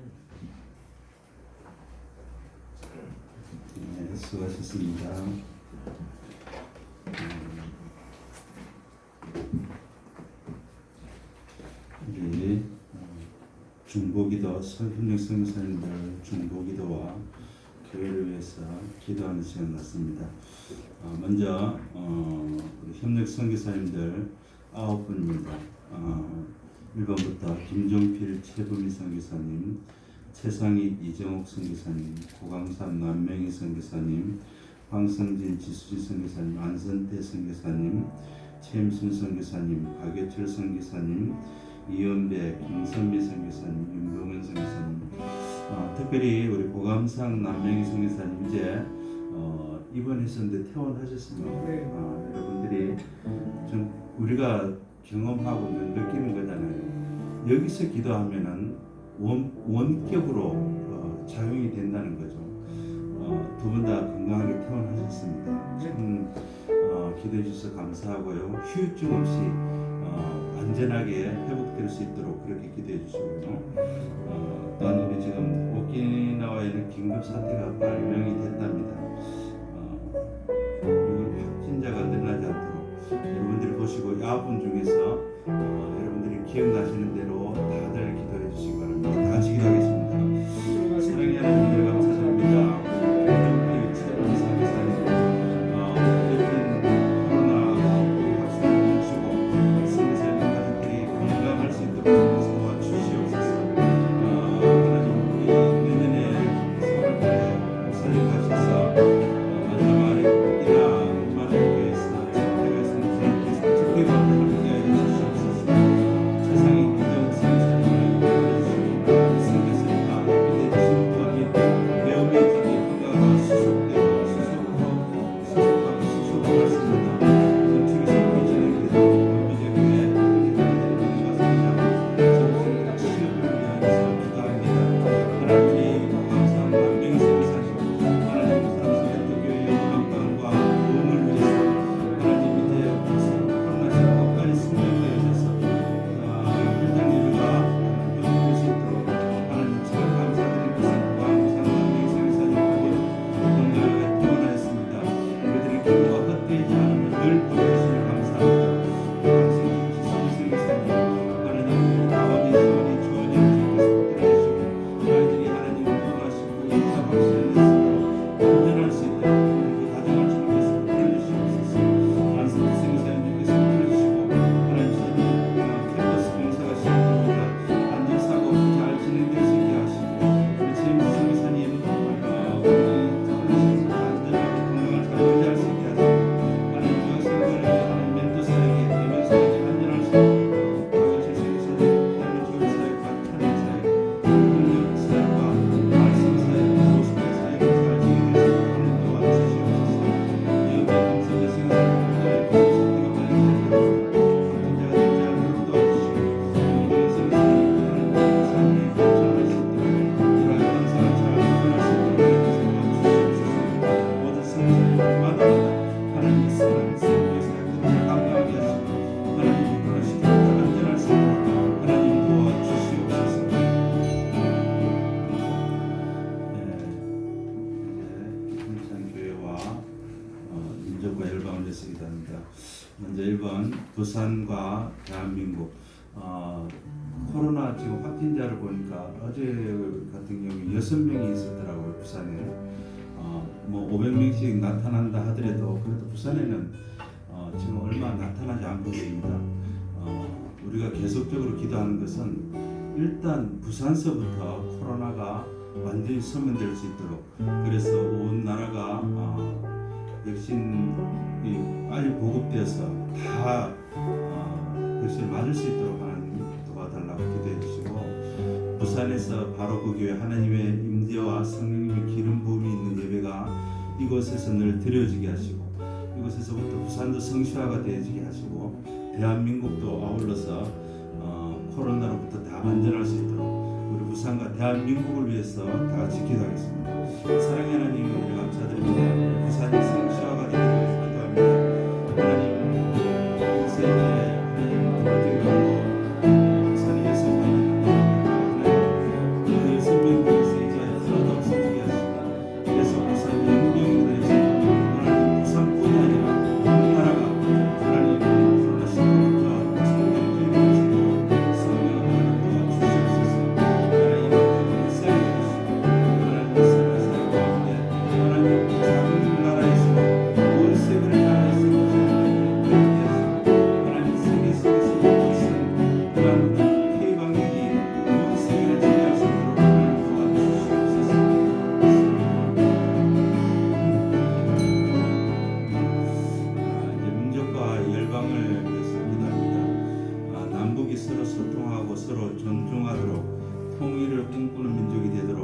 네, 수고하셨습니다. 우리 중보기도 협력 선교사님들 중보기도와 교회를 위해서 기도하는 시간 났습니다. 먼저 우리 협력 선교사님들 9분입니다. 1번부터 김종필 최부미 선교사님, 최상희 이정옥 선교사님, 고강산 남명희 선교사님, 황성진 지수지 선교사님, 안선태 선교사님, 최임순 선교사님, 박예철 선교사님, 이연배, 김선미 선교사님, 윤병현 선교사님, 특별히 우리 고감산 남명희 선교사님 이제 입원했었는데 퇴원하셨습니다. 여러분들이 좀 우리가 경험하고 느끼는 거잖아요. 여기서 기도하면은 원격으로 작용이 된다는 거죠. 두 분 다 건강하게 퇴원하셨습니다. 참 기도해 주셔서 감사하고요. 후유증 없이 안전하게 회복될 수 있도록 그렇게 기도해 주시고요. 또한 우리 지금 오키나와에는 긴급 사태가 발명이 됐답니다. 이걸 확진자가 늘어나지 않도록 여러분들이 보시고 9분 중에서 여러분들이 기억나시는 대로 다들 기도해 주시기 바랍니다. 다 같이 기도하겠습니다. 사랑의 하나님 감사드립니다. 먼저 1번 부산과 대한민국 코로나 지금 확진자를 보니까 어제 같은 경우에 6명이 있었더라고요. 부산에 뭐 500명씩 나타난다 하더라도 그래도 부산에는 지금 얼마 나타나지 않고 있습니다. 우리가 계속적으로 기도하는 것은 일단 부산서부터 코로나가 완전히 소멸될 수 있도록, 그래서 온 나라가 백신이 빨리 보급돼서 다 백신을 맞을 수 있도록 하나님 도와달라고 기도해 주시고, 부산에서 바로 그 교회 하나님의 임재와 성령님의 기름 부음이 있는 예배가 이곳에서 늘 드려지게 하시고 이곳에서부터 부산도 성시화가 되어지게 하시고 대한민국도 아울러서 코로나로부터 다 안전할 수 있도록 우리 부산과 대한민국을 위해서 다 같이 기도하겠습니다. 사랑의 하나님, 우리 감사드립니다. 우리 부산이 성시화가 되기를 기도합니다. 하나님, 세계에 하나님 아버지가 부산의 예수님 하나님 그들 생명에서 이제 하나도 없어지게 하시고 그래서 부산이 영광으로 해서 하나님 부산뿐이 아니라 우리나라가 하나님 코로나 19가 성경적인 것으로 성령을 하나님 도와주시옵소서. 하나님 일상에 주시고 하나님 일상을 살아가는데 하나님 작은 나라에서 온 세계를 향해서 하나님 세계 속에서 무슨 그런 피해 방역이 온 세계를 지배할 수 있도록 하나님 도와주시옵소서. 이제 민족과 열방을 위해서 기도합니다. 남북이 서로 소통하고 서로 존중하도록 통일을 꿈꾸는 민족이 되도록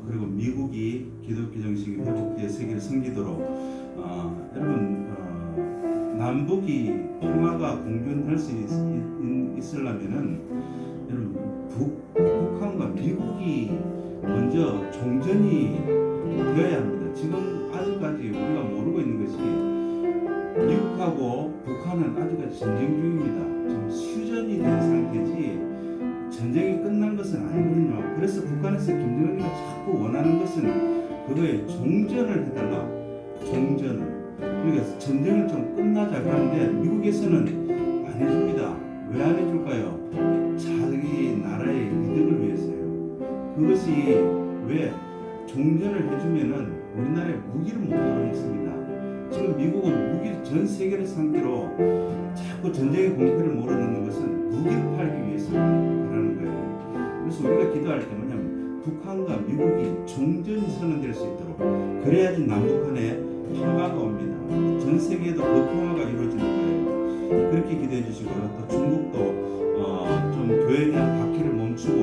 그리고 미국이 기독교 정신이 회복되어 세계를 섬기도록 여러분 남북이 평화가 공존할 수 있으려면은 여러분 북한과 미국이 먼저 종전이 되어야 합니다. 지금 아직까지 우리가 모르고 있는 것이 미국하고 북한은 아직까지 전쟁 중입니다. 지금 휴전이 된 상태지 전쟁이 끝난 것은 아니거든요. 그래서 북한에서 김정은이가 자꾸 원하는 것은 그거에 종전을 해달라. 종전을. 그러니까 전쟁을 좀 끝나자 그러는데 미국에서는 안 해줍니다. 왜 안 해줄까요? 자기 나라의 이득을 위해서요. 그것이 왜 종전을 해주면은 우리나라에 무기를 못 팔아먹습니다. 지금 미국은 무기를 전 세계를 상대로 자꾸 전쟁의 공포를 몰아넣는 것은 무기를 팔기 위해서 그러는 거예요. 그래서 우리가 기도할 때 뭐냐면 북한과 미국이 종전이 선언될 수 있도록 그래야지 남북한에 평화가 옵니다. 전 세계에도 그 평화가 이루어지는 거예요. 그렇게 기도해 주시고요. 또 중국도 좀 교회에 대한 박해를 멈추고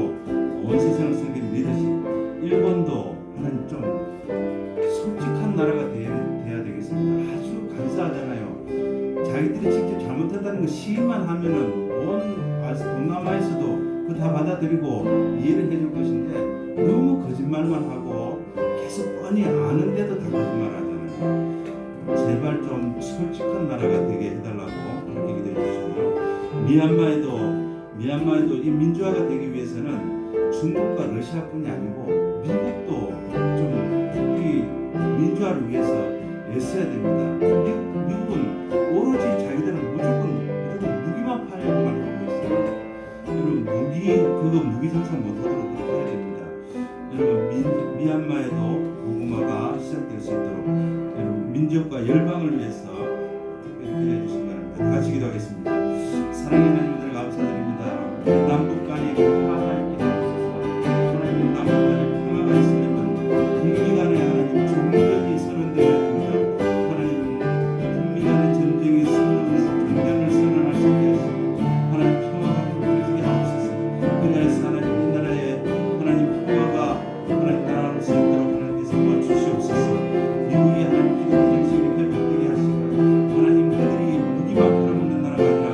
온 세상을 섬기는 리더십. 일본도 하나님 좀 솔직한 나라가 돼야 되겠습니다. 아주 감사하잖아요. 자기들이 직접 잘못했다는 거 시인만 하면은 온 동남아에서도 그거 다 받아들이고 이해를 해줄 것인데 너무 거짓말만 하고 계속 뻔히 아는데도 다 거짓말 하잖아요. 제발 좀 솔직한 나라가 되게 해달라고 그렇게 기도해 주시고요. 미얀마에도 이 민주화가 되기 위해서는 중국과 러시아뿐이 아니고 미국도 좀 이 민주화를 위해서 애써야 됩니다. 미국은 오로지 자기들은 무조건 무기만 팔려고만 하고 있어요. 여러분 무기 생산 못하도록 그렇게 해야 됩니다. 여러분 미얀마에도 무궁화가 시작될 수 있도록 여러분 민족과 열방을 위해서 특별히 기도해 주시기 바랍니다. 다 같이 기도하겠습니다. 사랑의 하나님들 감사드립니다. 남북 간의 평화가 있게 하옵소서. 하나님 남북 간의 평화가 있으면 북미 간의 하나님 종전이 선언되어야 됩니다. 하나님 북미 간의 전쟁이 종전을 선언할 수 있게 하시고 하나님 평화가 이루어지게 하옵소서. 그래서 하나님 이 나라에 하나님 평화가 하나님 나라로 세우도록 하나님께서 도와주시옵소서. 미국이 하나님 기독교 정신이 회복되게 하시고 하나님 그들이 무기만 팔아먹는 나라가 아니라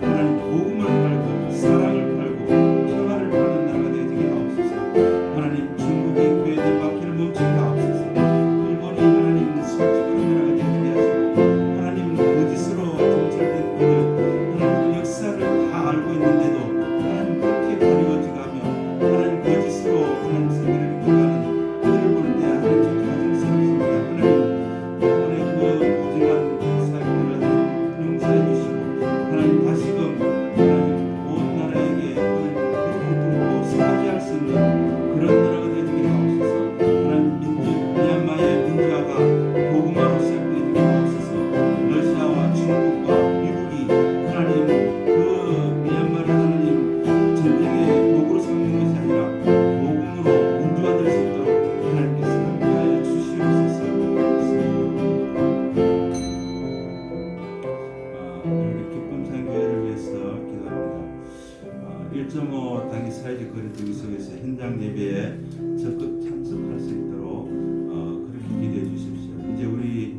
하나님 복음을 팔고 3.5 단위 사회적 거리두기 속에서 현장 예배에 적극 참석할 수 있도록 그렇게 기도해 주십시오. 이제 우리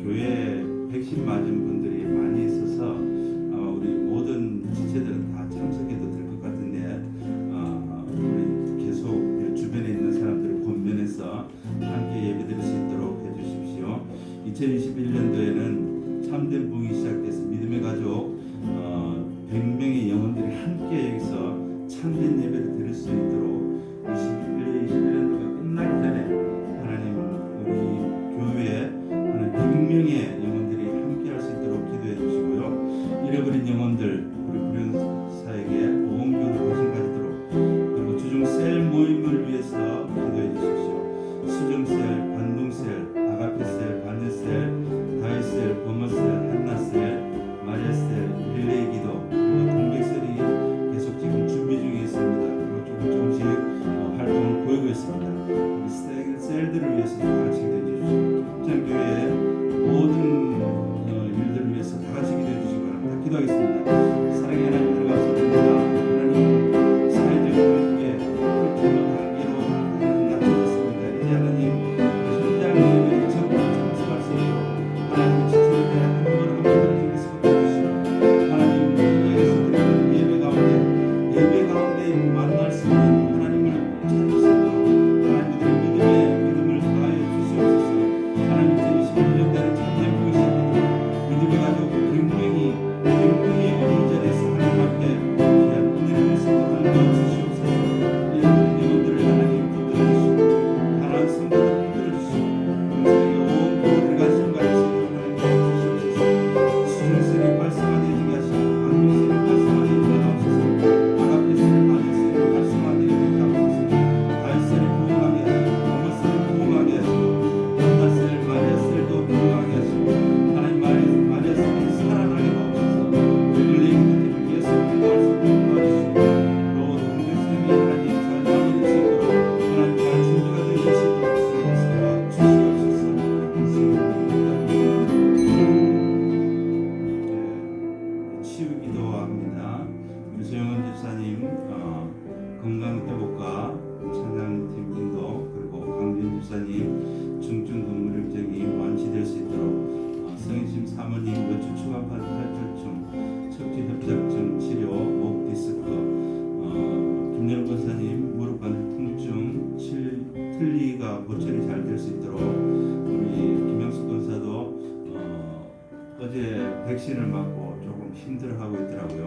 교회 백신 맞은 분들이 많이 있어서 우리 모든 지체들은 다 참석해도 될 것 같은데 우리 계속 주변에 있는 사람들을 권면해서 함께 예배드릴 수 있도록 해주십시오. 2021년도에는 참된 부흥이 시작돼서 믿음의 가족 100명의 영혼들이 함께 여기서 참된 예배를 드릴 수 있도록 21년도가 끝나기 전에 하나님 우리 교회에 100명의 영혼들이 함께 할 수 있도록 기도해 주시고요. 잃어버린 영혼들 우리 구련사에게 보험교도 관심 가지도록, 그리고 주중 셀 모임을 위해서 기도해 주십시오. 수정셀, 반동셀, 아가페셀, 바네셀, 다이셀, 범어셀, 한나셀, 마리아셀, 릴레이 기도, 그리고 동백셀이 계속 지금 준비 중에 있습니다. 그리고 조금씩 활동을 보이고 있습니다. 우리 셀들을 위해서 다 같이 기도해 주십시오. 협장교회의 모든 일들을 위해서 다 같이 기도해 주시기 바랍니다. 기도하겠습니다. 사랑의 하나님, 감사드립니다. 하나님 사회적 거리두기에 불편한 한계로 하나님 낮춰졌습니다. 이제 하나님 현장 예배에 적극 참석할 수 있도록 하나님 지체에 대한 한번 들어주께서 해주시고, 하나님 여기서 드리는 예배 가운데 만날 수 있는 하나님을 찾을 수 있도록 하나님들의 믿음을 다하여 주시옵소서. 하나님 제21년대는 참된 부흥이 시작되도록 믿음의 가족 100명이 어린 자리에서 하나님 앞에 귀한 은혜를 받을 수 있도록 주시옵소서. 이런 영혼들을 하나님 붙들어 주시고, 가난한 성도들을 붙들어 주시고, 세상의 온 교회를 관심 가지시고 하나님 주시옵소서. 수준세를 발성하게 하시고, 안동세를 발성하게 하옵소서. 아가페세를 바네세를 발성하게 하옵소서. 다이세를 부흥하게 하시고, 범어세를 부흥하게 하시고, 한나셀, 마리아셀도 부흥하게 하시고, 하나님 마리아셀이 살아나게 하옵소서. 릴레이를 계속 기도할 수 있도록 도와주시고, 또 동백쌤이 하나님 잘 마무리될 수 있도록 하나님 잘 준비가 되실 수 있도록 주시옵소서. 치유 기도합니다. 우리 조영은 집사님 건강 회복과 찬양팀 인도, 그리고 강준 집사님 중증 근무 일정이 완치될 수 있도록 성인심 사모님 뇌출 추간판 탈출증, 척추 협착증 치료, 목 디스크, 김연우 권사님 무릎 관절 통증 틀니가 보철이 잘 될 수 있도록, 우리 김영수 권사도 어제 백신을 맞고 조금 힘들어하고 있더라고요.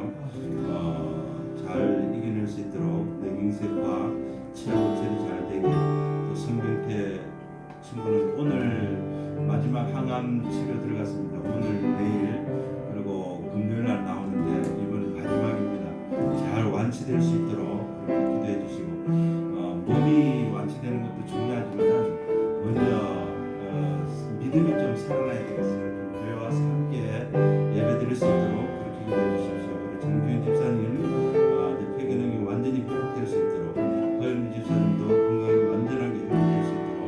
잘 이겨낼 수 있도록 뇌경색과 치아 보철이 잘 되게, 또 성병태 친구는 오늘 마지막 항암 치료 들어갔습니다. 오늘 내일 그리고 금요일 날 나오는데 이번은 마지막입니다. 잘 완치될 수 있도록 그렇게 기도해 주시고, 몸이 완치되는 것도 중요하지만 먼저 믿음이 좀 살아나야 되겠어요. 교회와 함께 예배드릴 수 있도록 그렇게 기도해 주십시오. 우리 정규현 집사님 뇌폐 기능이 완전히 회복될 수 있도록, 허영민 집사님도 건강이 완전하게 회복될 수 있도록,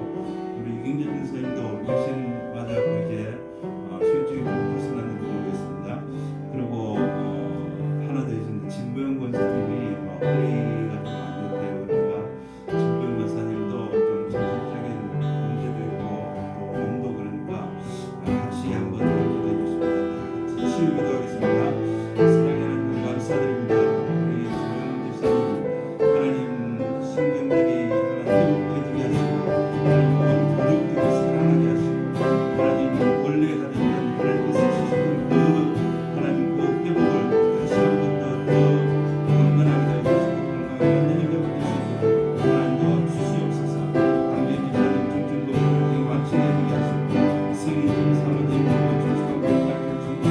우리 이경재 집사님도 백신 맞았고 이제 수혈증이 좀 벗어났는지 모르겠습니다. 그리고 하나 더 있습니다. 진보영 권사님이 허리가 좀 안 좋대요. 그러니까 진보영 권사님도 좀 정신적인 문제도 있고 또 몸도 그러니까 같이 한번 기도해 주십니다. 같이 치유 기도하겠습니다. 사랑의 하나님 감사드립니다. 우리 조영은 집사님 하나님 신경들이 하나님 회복되게 하시고, 하나님 근육들이 살아나게 하시고, 하나님 원래 가진 하나님께서 주시는 하나님 회복을 다시 한번 더 건강하게 해주시고, 건강하게 완전히 회복될 수 있도록 하나님 도와주시옵소서. 강변 집사님 중증도를 완치되게 하시고, 성인 사모님 중증도를 잘 해주시고,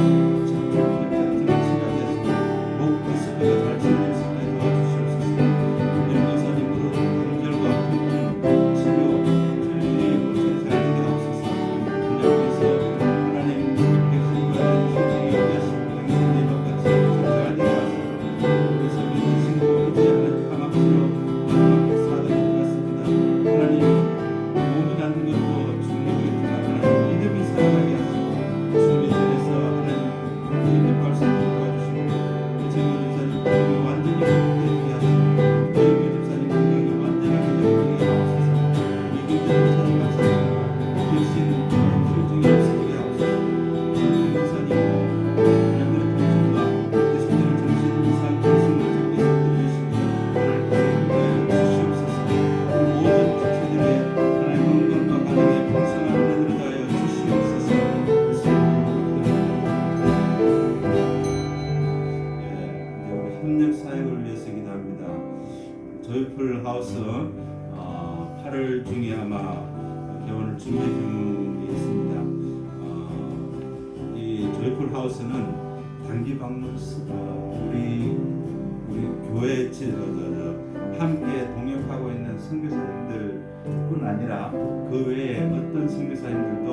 하우스 8월 중에 아마 개원을 준비 중에 있습니다. 이 조이풀 하우스는 단기 방문 우리 교회 함께 동역하고 있는 선교사님들뿐 아니라 그 외에 어떤 선교사님들도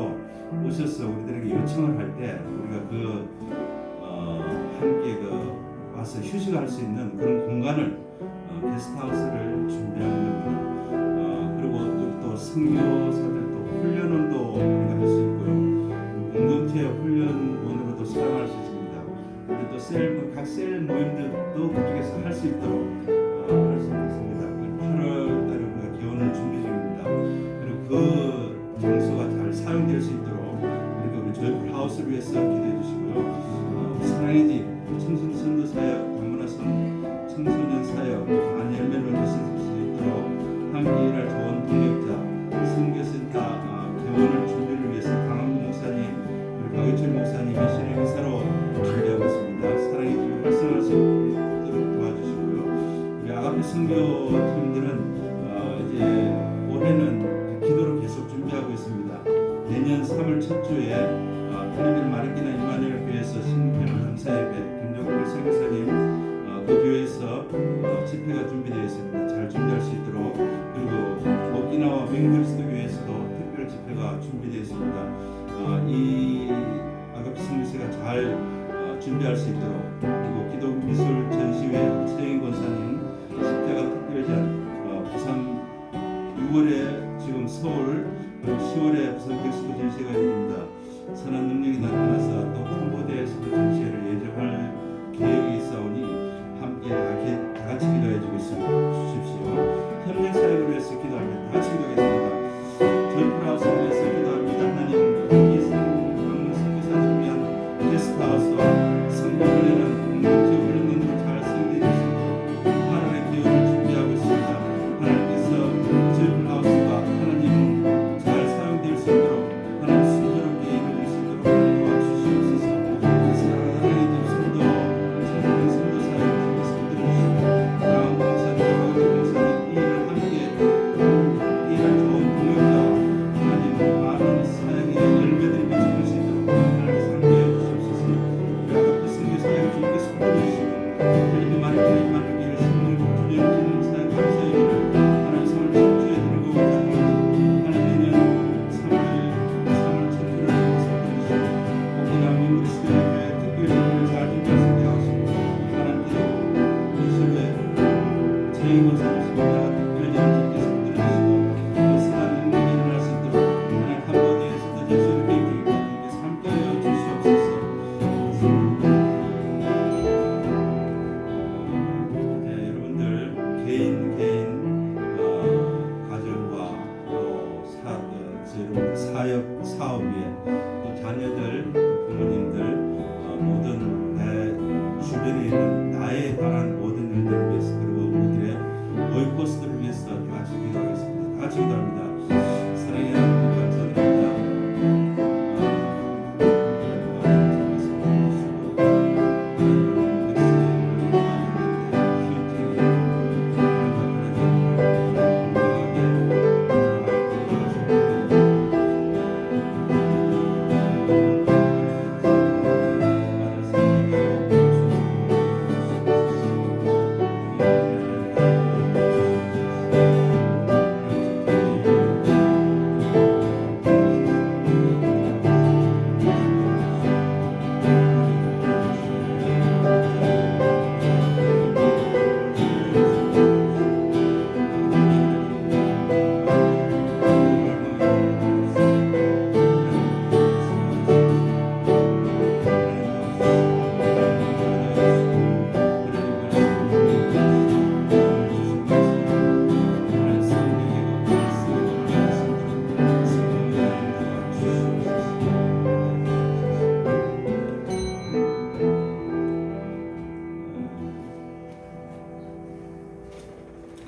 오셔서 우리들에게 요청을 할 때 우리가 함께 와서 휴식할 수 있는 그런 공간을 게스트하우스를 준비하는 겁니다. 그리고 또 선교사들 또 훈련원도 우리가 할 수 있고요. 공동체 훈련원으로도 사용할 수 있습니다. 그리고 또 각 셀 모임들도 그쪽에서 할 수 있도록 할 수 있습니다. 8월 달에 우리가 개원을 준비 중입니다. 그리고 그 장소가 잘 사용될 수 있도록 그리고 우리 조이풀 하우스를 위해서 기도해 주시고요. 사랑의 집 청소년 선도 사역, 다문화 청소년 사역 많은 열매를 맺을 수 있도록 함께 일할 좋은 동역자 선교센터 개원을 준비를 위해서 강한구 목사님 그리고 박유철 목사님이 신의 의사로 준비하고 있습니다. 사랑의 집을 활성화할 수 있도록 도와주시고요. 우리 아가페 선교팀들은 이제 올해는 기도를 계속 준비하고 있습니다. 내년 3월 첫 주에 하나님 마르키나 이마누엘 교회에서 신편 감사예배 김정필 선교사님 그 교회에서 집회가 준비되어 있습니다. 잘 준비할 수 있도록 그리고 오키나와 맹그리스도 교회에서도 특별 집회가 준비되어 있습니다. 이 아가페 선교사가 잘 준비할 수 있도록 그리고 기도미술 전시회 최영희 권사님 십자가 특별전 부산 6월에 지금 서울 그리고 10월에 부산 그리스도 전시회가 있습니다. 선한 능력이 나타나서 또 캄보디아에서도 전시회를 예정할 계획이 있사오니 함께 다 같이 기도해 주십시오. 협력 사역을 위해서 기도합니다. 다 같이 기도하겠습니다. 조이풀 하우스를 위해서 기도합니다. 하나님 이 방문 선교사를 위한 게스트하우스와 성교훈련은 공동체 훈련원으로 잘 설계해 주시고 8월에 기회를 준비하고 있습니다. 하나님께서 조이풀 하우스가 하나님 잘 사용될 수 있도록 하나님 순조롭게 이루어질 수 있도록 도와주시옵소서. 사랑의 집 성도 청소년 성도 사역을 통해서 들으시고 강한 목사님, 박유철 목사님 이 일을 함께 일할 좋은 동역자와 하나님 많은 사역의 열매들이 맺어질 수 있도록 하나님께서 함께해 주시옵소서. 우리 아가페 선교 사역을 주님께 선포해 주시고 하나님의 마르키나 이마누엘 성령 주님 기능 사역 감사의 일을 하나님 3월 첫 주에 드리고 하나님은 3월 첫 주를 선포해 주시고 오키나와 맹그리스도 교회 특별히 일을 잘 준비할 수 있게 하시고 하나님께서 이슬에 최영희 권사님 십자가 특별전을 주께서 들어주시고 선한 능력이 일어날 수 있도록 하나님 캄보디아에서도 전시회를 계획 중입니다. 주님께서 함께하여 주시옵소서. 여러분들 개인 가정과 또 여러분 사역 사업 위에 또 자녀들 부모님들 모든 내 주변에 있는 나에 관한 모든 일들을 위해서 그리고 우리들의 보이포스들을 위해서 다 같이 기도하겠습니다. 다 같이 기도합니다. 사랑의 하나님 감사드립니다.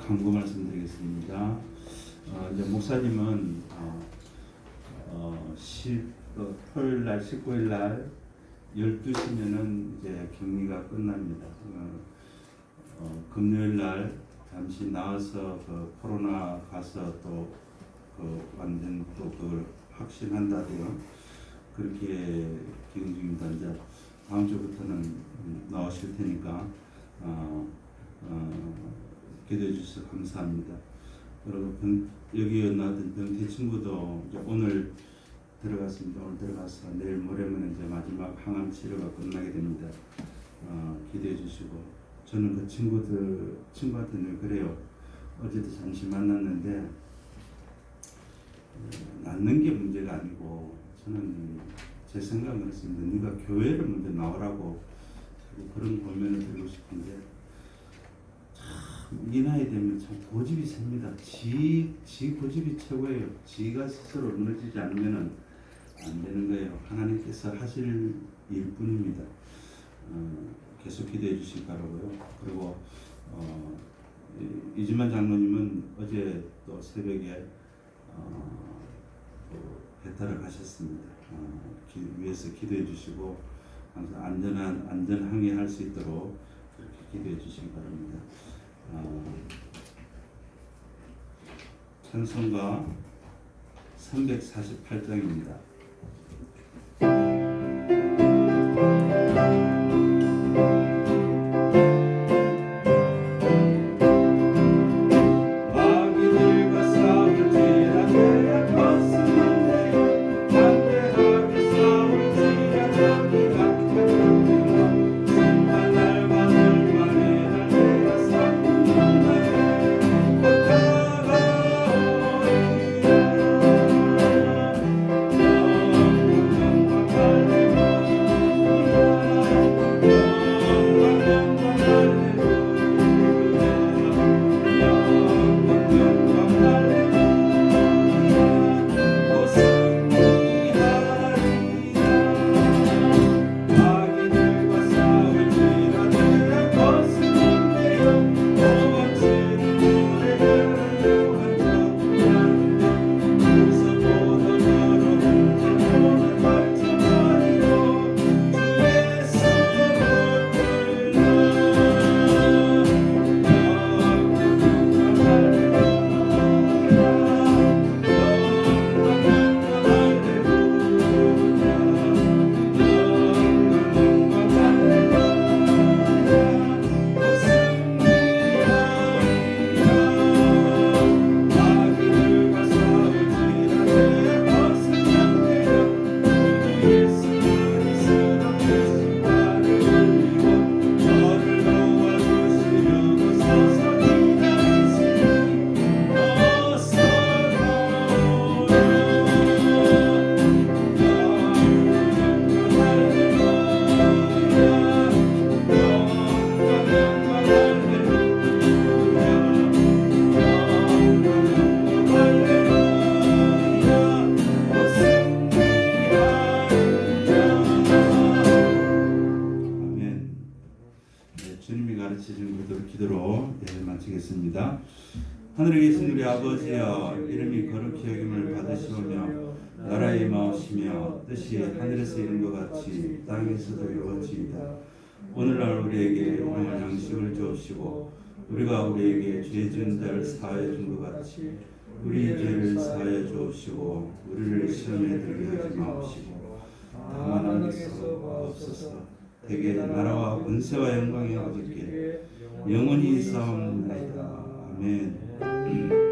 강구 말씀드리겠습니다. 이제 목사님은 토요일 날 19일 날 12시면은 이제 격리가 끝납니다. 금요일 날 잠시 나와서 그 코로나 가서 또 그 완전 또 그걸 확신한다대요. 그렇게 기능 중입니다. 이제 다음 주부터는 나오실 테니까 기도해 주셔서 감사합니다. 그리고 여기 나왔던 병태 친구도 이제 오늘 들어갔습니다. 오늘 들어가서 내일 모레면 이제 마지막 항암 치료가 끝나게 됩니다. 기대해 주시고, 저는 그 친구한테 늘 그래요. 어제도 잠시 만났는데 낫는 게 문제가 아니고, 저는 제 생각은 그렇습니다. 네가 교회를 먼저 나오라고 그런 고민을 드리고 싶은데, 이 나이 되면 참 고집이 셉니다. 지 고집이 최고예요. 지가 스스로 무너지지 않으면 안 되는 거예요. 하나님께서 하실 일뿐입니다. 계속 기도해 주시기 바라고요. 그리고 이지만 장로님은 어제 또 새벽에 배탈을 가셨습니다. 위에서 기도해 주시고 항상 안전 항해할 수 있도록 그렇게 기도해 주시기 바랍니다. 찬송가 348장입니다. 기도로 예배 마치겠습니다. 하늘에 계신 우리 아버지여, 이름이 거룩히 여김을 받으시오며 나라의 마옵시며 뜻이 하늘에서 이룬 것 같이 땅에서도 이루어지이다. 오늘날 우리에게 일용할 양식을 주옵시고, 우리가 우리에게 죄 지은 자를 사하여 준 것 같이 우리 죄를 사하여 주옵시고, 우리를 시험에 들게 하지 마옵시고 다만 하나님께서 없어서 대개 나라와 권세와 영광이 아버지께 영원히 있사옵나이다. 아멘.